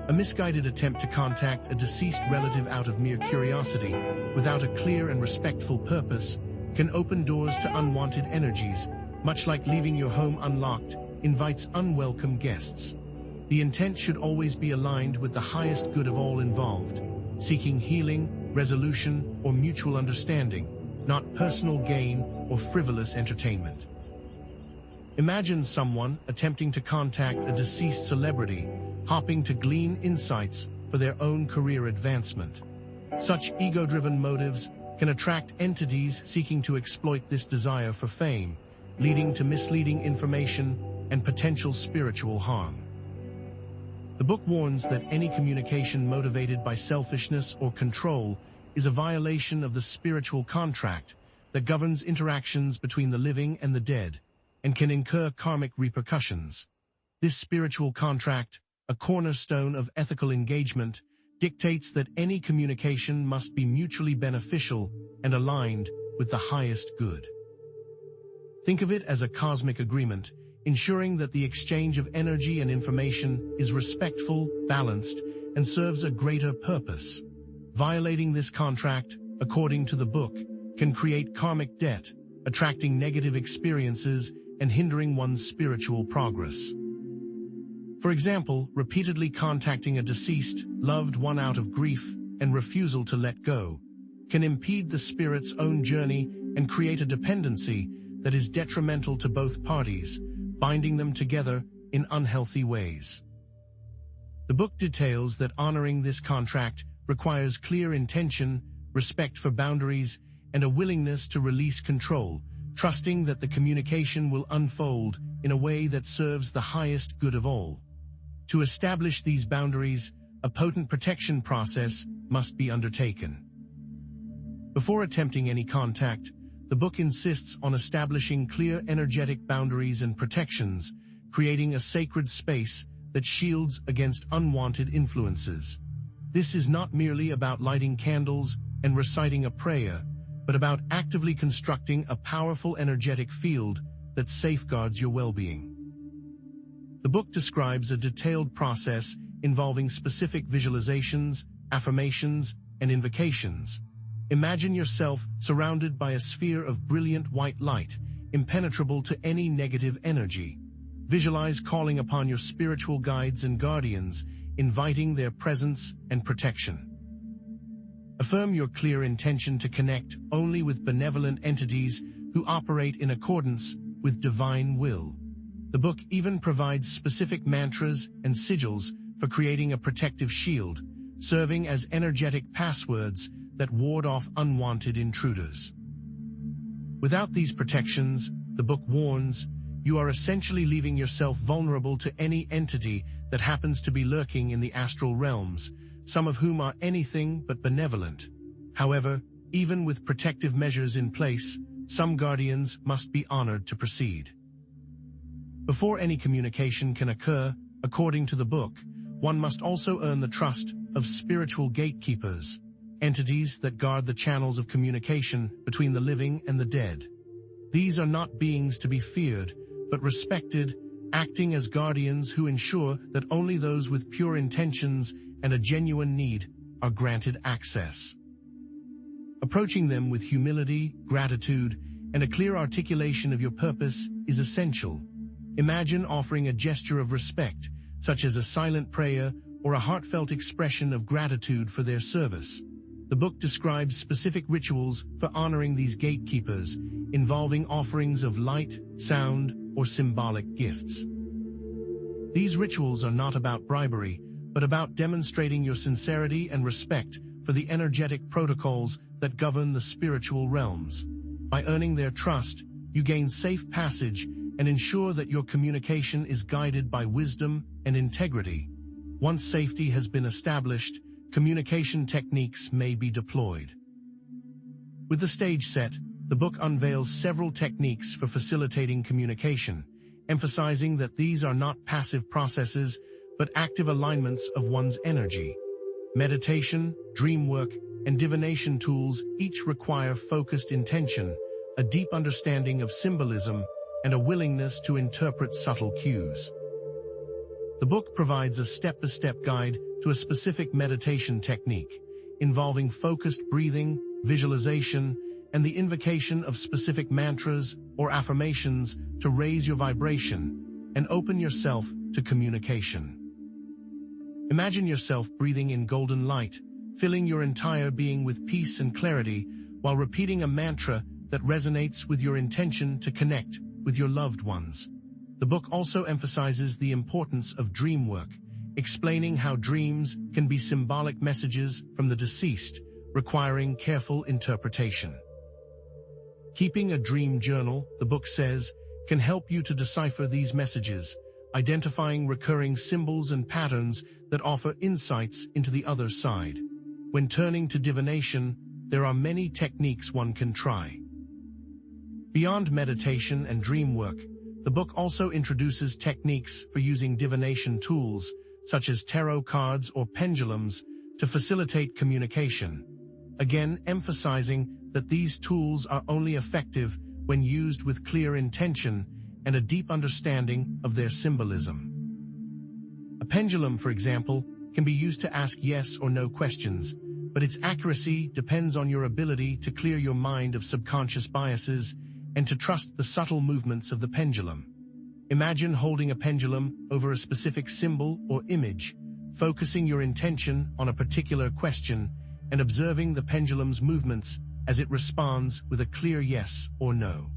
A misguided attempt to contact a deceased relative out of mere curiosity, without a clear and respectful purpose, can open doors to unwanted energies, much like leaving your home unlocked invites unwelcome guests. The intent should always be aligned with the highest good of all involved, seeking healing, resolution, or mutual understanding, not personal gain or frivolous entertainment. Imagine someone attempting to contact a deceased celebrity, hoping to glean insights for their own career advancement. Such ego-driven motives can attract entities seeking to exploit this desire for fame, leading to misleading information and potential spiritual harm. The book warns that any communication motivated by selfishness or control is a violation of the spiritual contract that governs interactions between the living and the dead, and can incur karmic repercussions. This spiritual contract, a cornerstone of ethical engagement, dictates that any communication must be mutually beneficial and aligned with the highest good. Think of it as a cosmic agreement, ensuring that the exchange of energy and information is respectful, balanced, and serves a greater purpose. Violating this contract, according to the book, can create karmic debt, attracting negative experiences and hindering one's spiritual progress. For example, repeatedly contacting a deceased, loved one out of grief and refusal to let go can impede the spirit's own journey and create a dependency that is detrimental to both parties, binding them together in unhealthy ways. The book details that honoring this contract requires clear intention, respect for boundaries, and a willingness to release control, trusting that the communication will unfold in a way that serves the highest good of all. To establish these boundaries, a potent protection process must be undertaken. Before attempting any contact, the book insists on establishing clear energetic boundaries and protections, creating a sacred space that shields against unwanted influences. This is not merely about lighting candles and reciting a prayer, but about actively constructing a powerful energetic field that safeguards your well-being. The book describes a detailed process involving specific visualizations, affirmations, and invocations. Imagine yourself surrounded by a sphere of brilliant white light, impenetrable to any negative energy. Visualize calling upon your spiritual guides and guardians, inviting their presence and protection. Affirm your clear intention to connect only with benevolent entities who operate in accordance with divine will. The book even provides specific mantras and sigils for creating a protective shield, serving as energetic passwords that ward off unwanted intruders. Without these protections, the book warns, you are essentially leaving yourself vulnerable to any entity that happens to be lurking in the astral realms, some of whom are anything but benevolent. However, even with protective measures in place, some guardians must be honored to proceed. Before any communication can occur, according to the book, one must also earn the trust of spiritual gatekeepers, entities that guard the channels of communication between the living and the dead. These are not beings to be feared, but respected, acting as guardians who ensure that only those with pure intentions and a genuine need are granted access. Approaching them with humility, gratitude, and a clear articulation of your purpose is essential. Imagine offering a gesture of respect, such as a silent prayer or a heartfelt expression of gratitude for their service. The book describes specific rituals for honoring these gatekeepers, involving offerings of light, sound, or symbolic gifts. These rituals are not about bribery, but about demonstrating your sincerity and respect for the energetic protocols that govern the spiritual realms. By earning their trust, you gain safe passage and ensure that your communication is guided by wisdom and integrity. Once safety has been established, communication techniques may be deployed. With the stage set, the book unveils several techniques for facilitating communication, emphasizing that these are not passive processes, but active alignments of one's energy. Meditation, dream work, and divination tools each require focused intention, a deep understanding of symbolism, and a willingness to interpret subtle cues. The book provides a step-by-step guide to a specific meditation technique, involving focused breathing, visualization, and the invocation of specific mantras or affirmations to raise your vibration and open yourself to communication. Imagine yourself breathing in golden light, filling your entire being with peace and clarity while repeating a mantra that resonates with your intention to connect with your loved ones. The book also emphasizes the importance of dream work, explaining how dreams can be symbolic messages from the deceased, requiring careful interpretation. Keeping a dream journal, the book says, can help you to decipher these messages, identifying recurring symbols and patterns that offer insights into the other side. When turning to divination, there are many techniques one can try. Beyond meditation and dream work, the book also introduces techniques for using divination tools, such as tarot cards or pendulums, to facilitate communication. Again, emphasizing that these tools are only effective when used with clear intention and a deep understanding of their symbolism. A pendulum, for example, can be used to ask yes or no questions, but its accuracy depends on your ability to clear your mind of subconscious biases and to trust the subtle movements of the pendulum. Imagine holding a pendulum over a specific symbol or image, focusing your intention on a particular question and observing the pendulum's movements as it responds with a clear yes or no.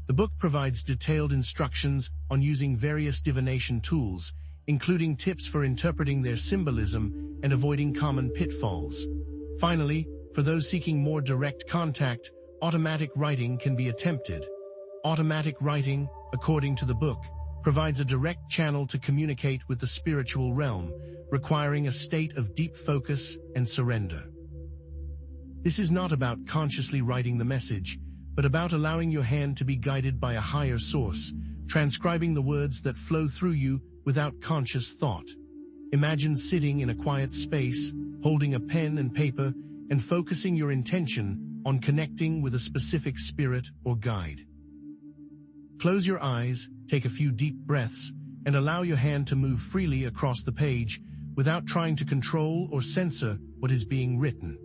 The book provides detailed instructions on using various divination tools, including tips for interpreting their symbolism and avoiding common pitfalls. Finally, for those seeking more direct contact, automatic writing can be attempted. Automatic writing, according to the book, provides a direct channel to communicate with the spiritual realm, requiring a state of deep focus and surrender. This is not about consciously writing the message, but about allowing your hand to be guided by a higher source, transcribing the words that flow through you without conscious thought. Imagine sitting in a quiet space, holding a pen and paper, and focusing your intention on connecting with a specific spirit or guide. Close your eyes, take a few deep breaths, and allow your hand to move freely across the page without trying to control or censor what is being written.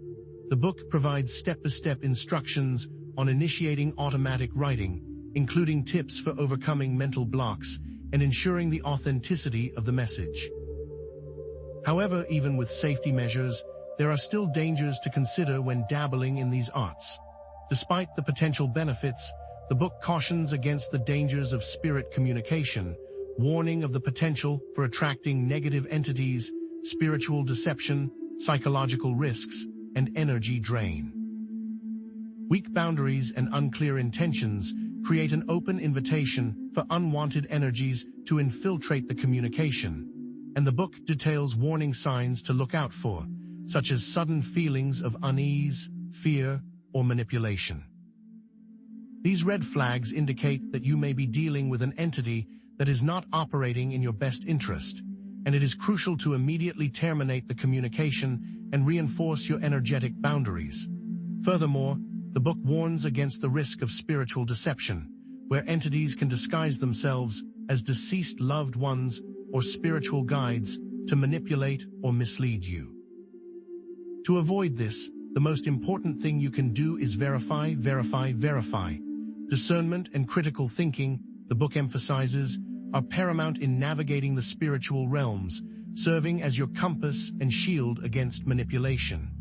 The book provides step-by-step instructions on initiating automatic writing, including tips for overcoming mental blocks and ensuring the authenticity of the message. However, even with safety measures, there are still dangers to consider when dabbling in these arts. Despite the potential benefits, the book cautions against the dangers of spirit communication, warning of the potential for attracting negative entities spiritual deception, psychological risks, and energy drain. Weak boundaries and unclear intentions create an open invitation for unwanted energies to infiltrate the communication, and the book details warning signs to look out for, such as sudden feelings of unease, fear, or manipulation. These red flags indicate that you may be dealing with an entity that is not operating in your best interest, and it is crucial to immediately terminate the communication and reinforce your energetic boundaries. Furthermore, the book warns against the risk of spiritual deception, where entities can disguise themselves as deceased loved ones or spiritual guides to manipulate or mislead you. To avoid this, the most important thing you can do is verify. Discernment and critical thinking, the book emphasizes, are paramount in navigating the spiritual realms, serving as your compass and shield against manipulation.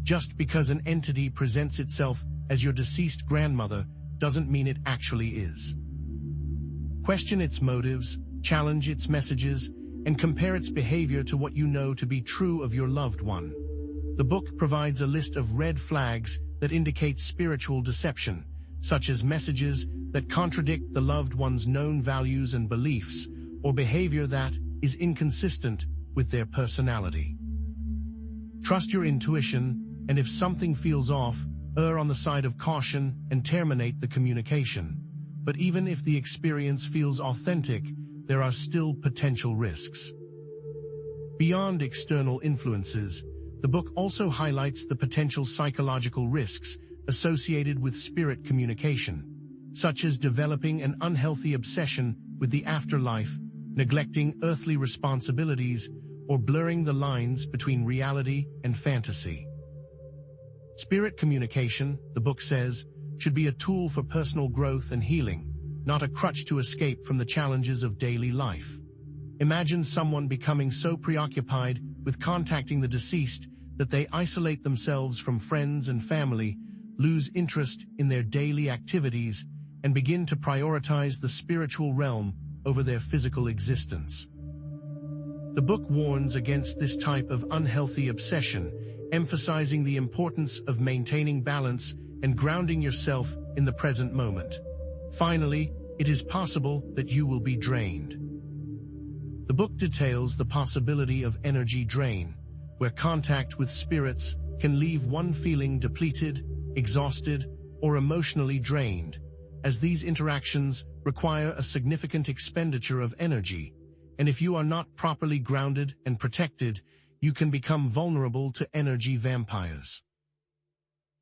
Just because an entity presents itself as your deceased grandmother doesn't mean it actually is. Question its motives, challenge its messages, and compare its behavior to what you know to be true of your loved one. The book provides a list of red flags that indicate spiritual deception, such as messages that contradict the loved one's known values and beliefs, or behavior that is inconsistent with their personality. Trust your intuition, and if something feels off, err on the side of caution and terminate the communication. But even if the experience feels authentic, there are still potential risks. Beyond external influences, the book also highlights the potential psychological risks associated with spirit communication, such as developing an unhealthy obsession with the afterlife, neglecting earthly responsibilities, or blurring the lines between reality and fantasy. Spirit communication, the book says, should be a tool for personal growth and healing, not a crutch to escape from the challenges of daily life. Imagine someone becoming so preoccupied with contacting the deceased that they isolate themselves from friends and family, lose interest in their daily activities, and begin to prioritize the spiritual realm over their physical existence. The book warns against this type of unhealthy obsession, emphasizing the importance of maintaining balance and grounding yourself in the present moment. Finally, it is possible that you will be drained. The book details the possibility of energy drain, where contact with spirits can leave one feeling depleted, exhausted, or emotionally drained, as these interactions require a significant expenditure of energy, and if you are not properly grounded and protected, you can become vulnerable to energy vampires.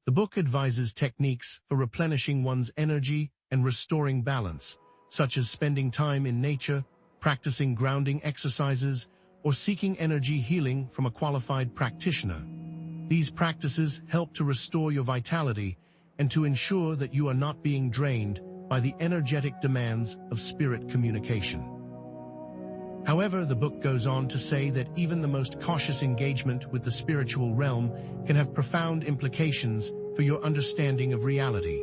The book advises techniques for replenishing one's energy and restoring balance, such as spending time in nature, practicing grounding exercises, or seeking energy healing from a qualified practitioner. These practices help to restore your vitality and to ensure that you are not being drained by the energetic demands of spirit communication. However, the book goes on to say that even the most cautious engagement with the spiritual realm can have profound implications for your understanding of reality.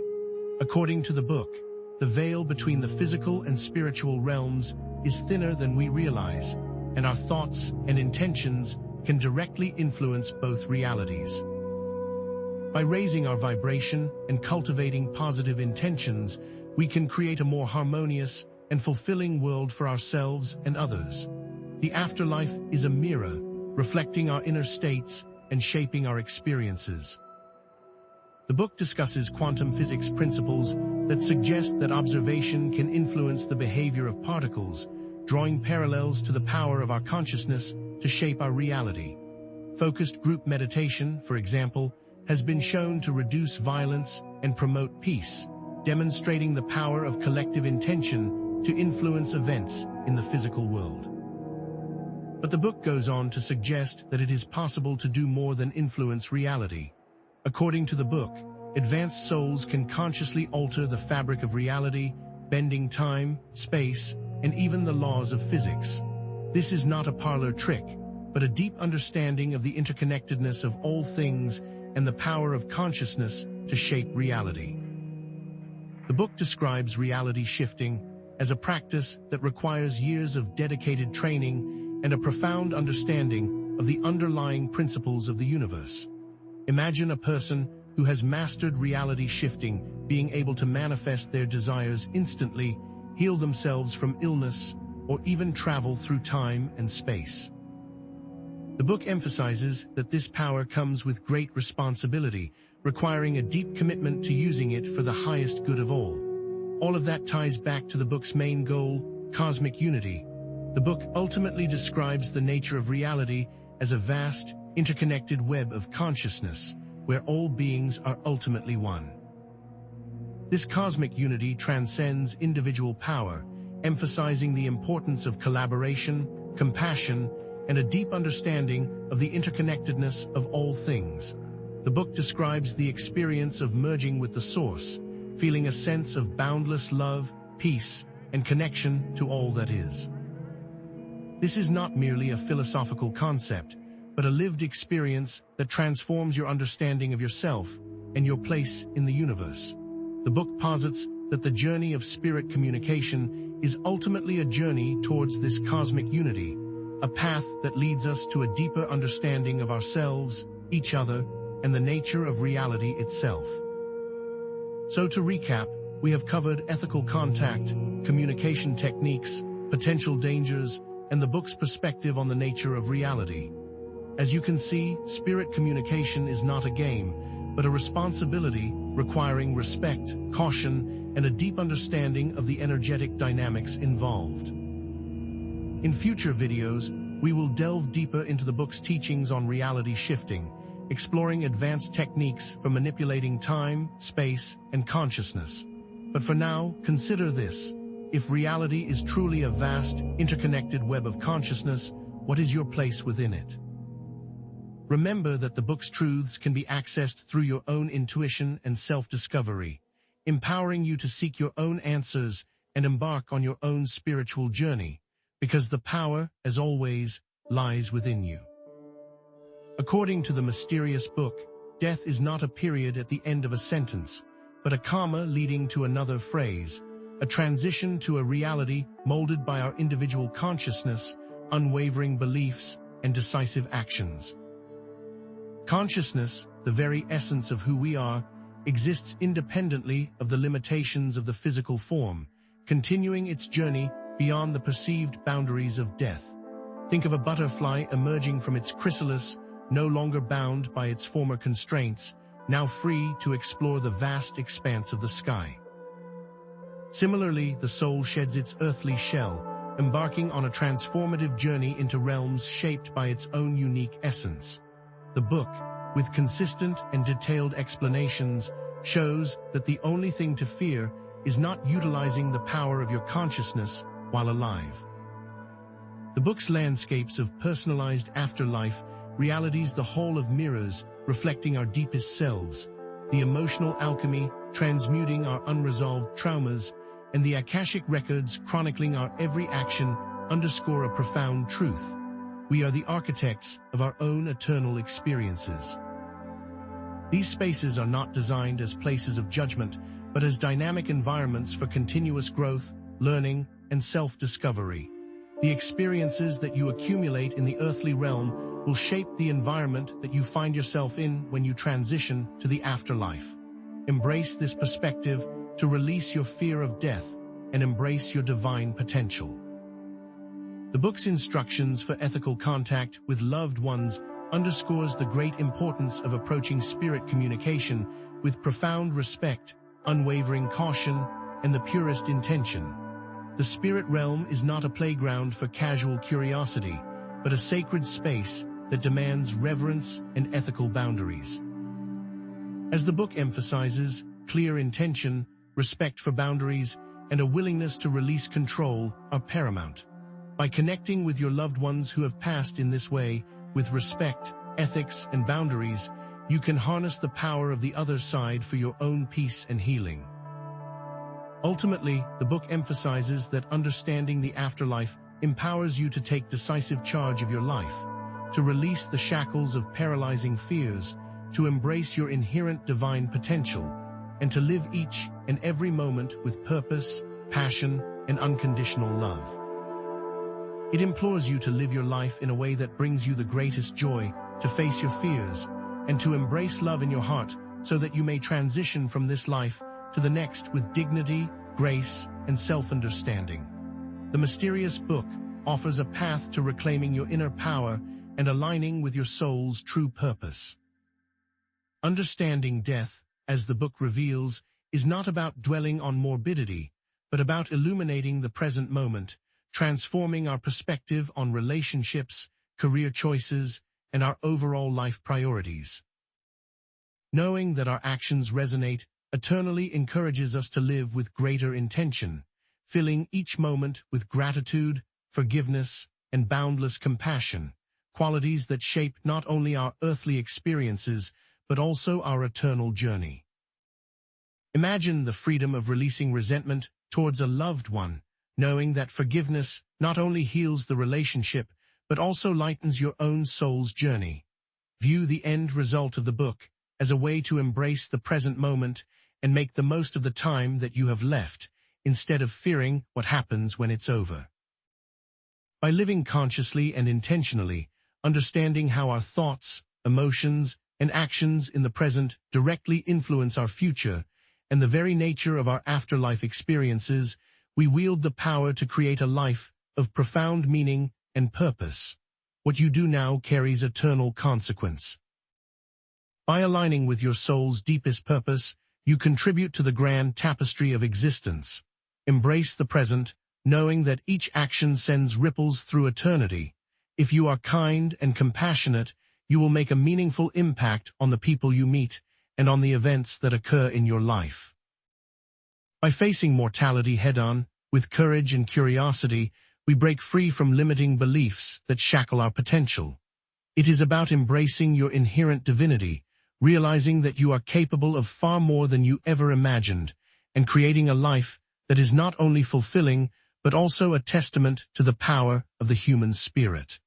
According to the book, the veil between the physical and spiritual realms is thinner than we realize, and our thoughts and intentions can directly influence both realities. By raising our vibration and cultivating positive intentions, we can create a more harmonious and fulfilling world for ourselves and others. The afterlife is a mirror, reflecting our inner states and shaping our experiences. The book discusses quantum physics principles that suggest that observation can influence the behavior of particles, drawing parallels to the power of our consciousness to shape our reality. Focused group meditation, for example, has been shown to reduce violence and promote peace, demonstrating the power of collective intention to influence events in the physical world. But the book goes on to suggest that it is possible to do more than influence reality. According to the book, advanced souls can consciously alter the fabric of reality, bending time, space, and even the laws of physics. This is not a parlor trick, but a deep understanding of the interconnectedness of all things and the power of consciousness to shape reality. The book describes reality shifting as a practice that requires years of dedicated training and a profound understanding of the underlying principles of the universe. Imagine a person who has mastered reality shifting, being able to manifest their desires instantly, heal themselves from illness, or even travel through time and space. The book emphasizes that this power comes with great responsibility, requiring a deep commitment to using it for the highest good of all. All of that ties back to the book's main goal, cosmic unity. The book ultimately describes the nature of reality as a vast, interconnected web of consciousness, where all beings are ultimately one. This cosmic unity transcends individual power, emphasizing the importance of collaboration, compassion, and a deep understanding of the interconnectedness of all things. The book describes the experience of merging with the source, feeling a sense of boundless love, peace, and connection to all that is. This is not merely a philosophical concept, but a lived experience that transforms your understanding of yourself and your place in the universe. The book posits that the journey of spirit communication is ultimately a journey towards this cosmic unity, a path that leads us to a deeper understanding of ourselves, each other, and the nature of reality itself. So to recap, we have covered ethical contact, communication techniques, potential dangers, and the book's perspective on the nature of reality. As you can see, spirit communication is not a game, but a responsibility requiring respect, caution, and a deep understanding of the energetic dynamics involved. In future videos, we will delve deeper into the book's teachings on reality shifting, exploring advanced techniques for manipulating time, space, and consciousness. But for now, consider this. If reality is truly a vast, interconnected web of consciousness, what is your place within it? Remember that the book's truths can be accessed through your own intuition and self-discovery, empowering you to seek your own answers and embark on your own spiritual journey, because the power, as always, lies within you. According to the mysterious book, death is not a period at the end of a sentence, but a comma leading to another phrase, a transition to a reality molded by our individual consciousness, unwavering beliefs, and decisive actions. Consciousness, the very essence of who we are, exists independently of the limitations of the physical form, continuing its journey beyond the perceived boundaries of death. Think of a butterfly emerging from its chrysalis, no longer bound by its former constraints, now free to explore the vast expanse of the sky. Similarly, the soul sheds its earthly shell, embarking on a transformative journey into realms shaped by its own unique essence. The book, with consistent and detailed explanations, shows that the only thing to fear is not utilizing the power of your consciousness while alive. The book's landscapes of personalized afterlife, realities the whole of mirrors reflecting our deepest selves, the emotional alchemy transmuting our unresolved traumas, and the Akashic records chronicling our every action underscore a profound truth. We are the architects of our own eternal experiences. These spaces are not designed as places of judgment, but as dynamic environments for continuous growth, learning, and self-discovery. The experiences that you accumulate in the earthly realm will shape the environment that you find yourself in when you transition to the afterlife. Embrace this perspective to release your fear of death and embrace your divine potential. The book's instructions for ethical contact with loved ones underscores the great importance of approaching spirit communication with profound respect, unwavering caution, and the purest intention. The spirit realm is not a playground for casual curiosity, but a sacred space that demands reverence and ethical boundaries. As the book emphasizes, clear intention, respect for boundaries, and a willingness to release control are paramount. By connecting with your loved ones who have passed in this way, with respect, ethics, and boundaries, you can harness the power of the other side for your own peace and healing. Ultimately, the book emphasizes that understanding the afterlife empowers you to take decisive charge of your life, to release the shackles of paralyzing fears, to embrace your inherent divine potential, and to live each and every moment with purpose, passion, and unconditional love. It implores you to live your life in a way that brings you the greatest joy, to face your fears, and to embrace love in your heart so that you may transition from this life to the next with dignity, grace, and self-understanding. The mysterious book offers a path to reclaiming your inner power and aligning with your soul's true purpose. Understanding death, as the book reveals, is not about dwelling on morbidity, but about illuminating the present moment, transforming our perspective on relationships, career choices, and our overall life priorities. Knowing that our actions resonate eternally encourages us to live with greater intention, filling each moment with gratitude, forgiveness, and boundless compassion, qualities that shape not only our earthly experiences, but also our eternal journey. Imagine the freedom of releasing resentment towards a loved one, knowing that forgiveness not only heals the relationship, but also lightens your own soul's journey. View the end result of the book as a way to embrace the present moment and make the most of the time that you have left, instead of fearing what happens when it's over. By living consciously and intentionally, understanding how our thoughts, emotions, and actions in the present directly influence our future and the very nature of our afterlife experiences, we wield the power to create a life of profound meaning and purpose. What you do now carries eternal consequence. By aligning with your soul's deepest purpose, you contribute to the grand tapestry of existence. Embrace the present, knowing that each action sends ripples through eternity. If you are kind and compassionate, you will make a meaningful impact on the people you meet and on the events that occur in your life. By facing mortality head-on, with courage and curiosity, we break free from limiting beliefs that shackle our potential. It is about embracing your inherent divinity, realizing that you are capable of far more than you ever imagined, and creating a life that is not only fulfilling, but also a testament to the power of the human spirit.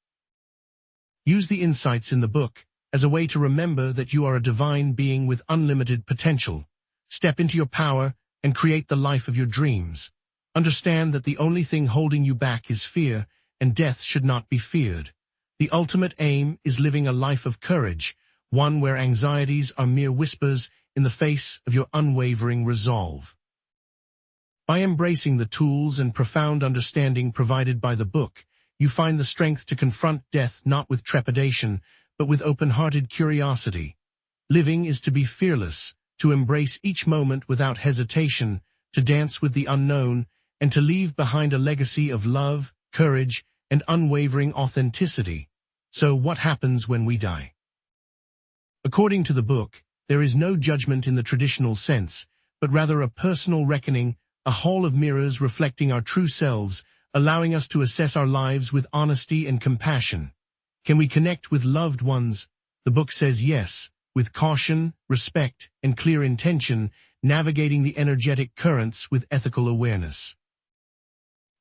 Use the insights in the book as a way to remember that you are a divine being with unlimited potential. Step into your power and create the life of your dreams. Understand that the only thing holding you back is fear, and death should not be feared. The ultimate aim is living a life of courage, one where anxieties are mere whispers in the face of your unwavering resolve. By embracing the tools and profound understanding provided by the book, you find the strength to confront death not with trepidation, but with open-hearted curiosity. Living is to be fearless, to embrace each moment without hesitation, to dance with the unknown, and to leave behind a legacy of love, courage, and unwavering authenticity. So what happens when we die? According to the book, there is no judgment in the traditional sense, but rather a personal reckoning, a hall of mirrors reflecting our true selves, allowing us to assess our lives with honesty and compassion. Can we connect with loved ones? The book says yes, with caution, respect, and clear intention, navigating the energetic currents with ethical awareness.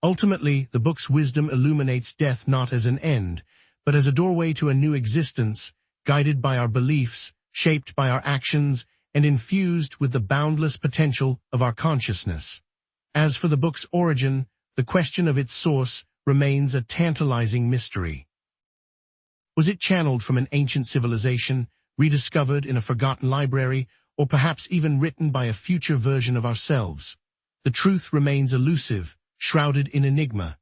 Ultimately, the book's wisdom illuminates death not as an end, but as a doorway to a new existence, guided by our beliefs, shaped by our actions, and infused with the boundless potential of our consciousness. As for the book's origin, the question of its source remains a tantalizing mystery. Was it channeled from an ancient civilization, rediscovered in a forgotten library, or perhaps even written by a future version of ourselves? The truth remains elusive, shrouded in enigma.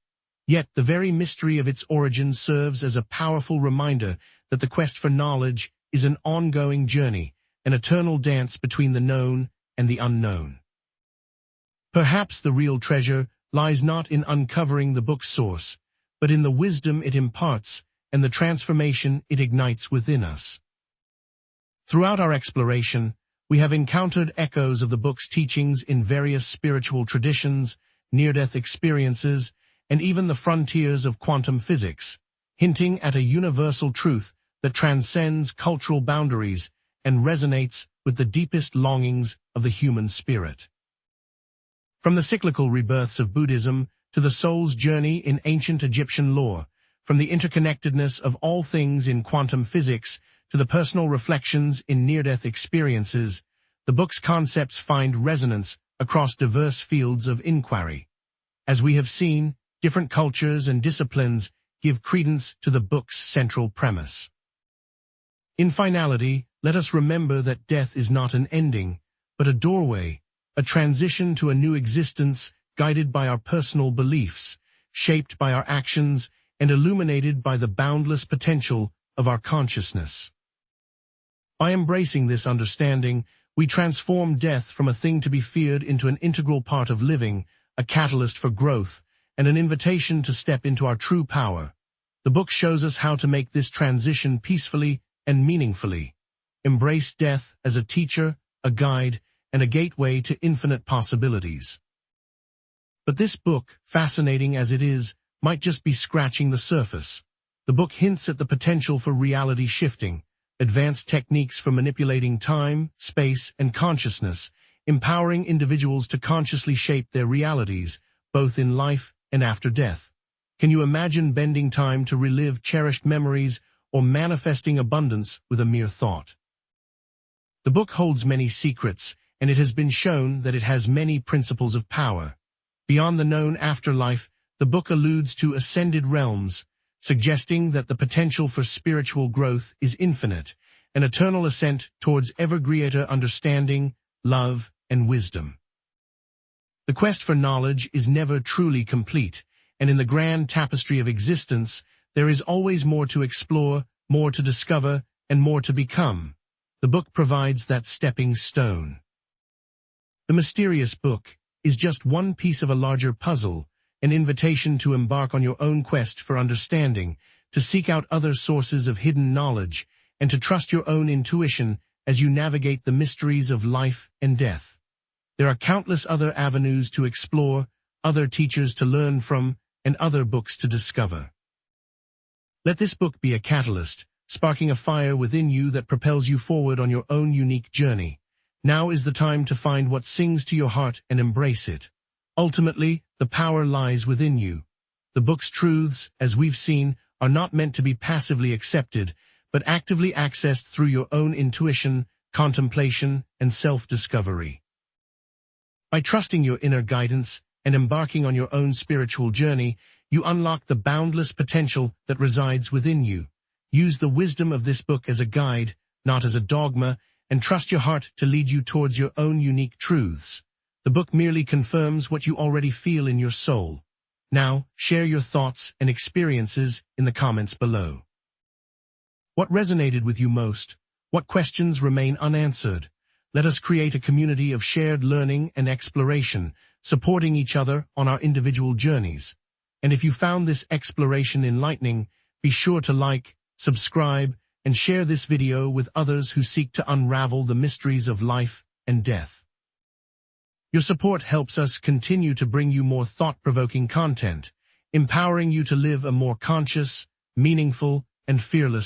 Yet the very mystery of its origin serves as a powerful reminder that the quest for knowledge is an ongoing journey, an eternal dance between the known and the unknown. Perhaps the real treasure lies not in uncovering the book's source, but in the wisdom it imparts and the transformation it ignites within us. Throughout our exploration, we have encountered echoes of the book's teachings in various spiritual traditions, near-death experiences, and even the frontiers of quantum physics, hinting at a universal truth that transcends cultural boundaries and resonates with the deepest longings of the human spirit. From the cyclical rebirths of Buddhism to the soul's journey in ancient Egyptian lore, from the interconnectedness of all things in quantum physics to the personal reflections in near-death experiences, the book's concepts find resonance across diverse fields of inquiry. As we have seen, different cultures and disciplines give credence to the book's central premise. In finality, let us remember that death is not an ending, but a doorway, a transition to a new existence guided by our personal beliefs, shaped by our actions, and illuminated by the boundless potential of our consciousness. By embracing this understanding, we transform death from a thing to be feared into an integral part of living, a catalyst for growth, and an invitation to step into our true power. The book shows us how to make this transition peacefully and meaningfully. Embrace death as a teacher, a guide, and a gateway to infinite possibilities. But this book, fascinating as it is, might just be scratching the surface. The book hints at the potential for reality shifting, advanced techniques for manipulating time, space, and consciousness, empowering individuals to consciously shape their realities, both in life and after death. Can you imagine bending time to relive cherished memories or manifesting abundance with a mere thought? The book holds many secrets, and it has been shown that it has many principles of power. Beyond the known afterlife, the book alludes to ascended realms, suggesting that the potential for spiritual growth is infinite, an eternal ascent towards ever-greater understanding, love, and wisdom. The quest for knowledge is never truly complete, and in the grand tapestry of existence, there is always more to explore, more to discover, and more to become. The book provides that stepping stone. The mysterious book is just one piece of a larger puzzle, an invitation to embark on your own quest for understanding, to seek out other sources of hidden knowledge, and to trust your own intuition as you navigate the mysteries of life and death. There are countless other avenues to explore, other teachers to learn from, and other books to discover. Let this book be a catalyst, sparking a fire within you that propels you forward on your own unique journey. Now is the time to find what sings to your heart and embrace it. Ultimately, the power lies within you. The book's truths, as we've seen, are not meant to be passively accepted, but actively accessed through your own intuition, contemplation, and self-discovery. By trusting your inner guidance and embarking on your own spiritual journey, you unlock the boundless potential that resides within you. Use the wisdom of this book as a guide, not as a dogma, and trust your heart to lead you towards your own unique truths. The book merely confirms what you already feel in your soul. Now, share your thoughts and experiences in the comments below. What resonated with you most? What questions remain unanswered? Let us create a community of shared learning and exploration, supporting each other on our individual journeys. And if you found this exploration enlightening, be sure to like, subscribe, and share this video with others who seek to unravel the mysteries of life and death. Your support helps us continue to bring you more thought-provoking content, empowering you to live a more conscious, meaningful, and fearless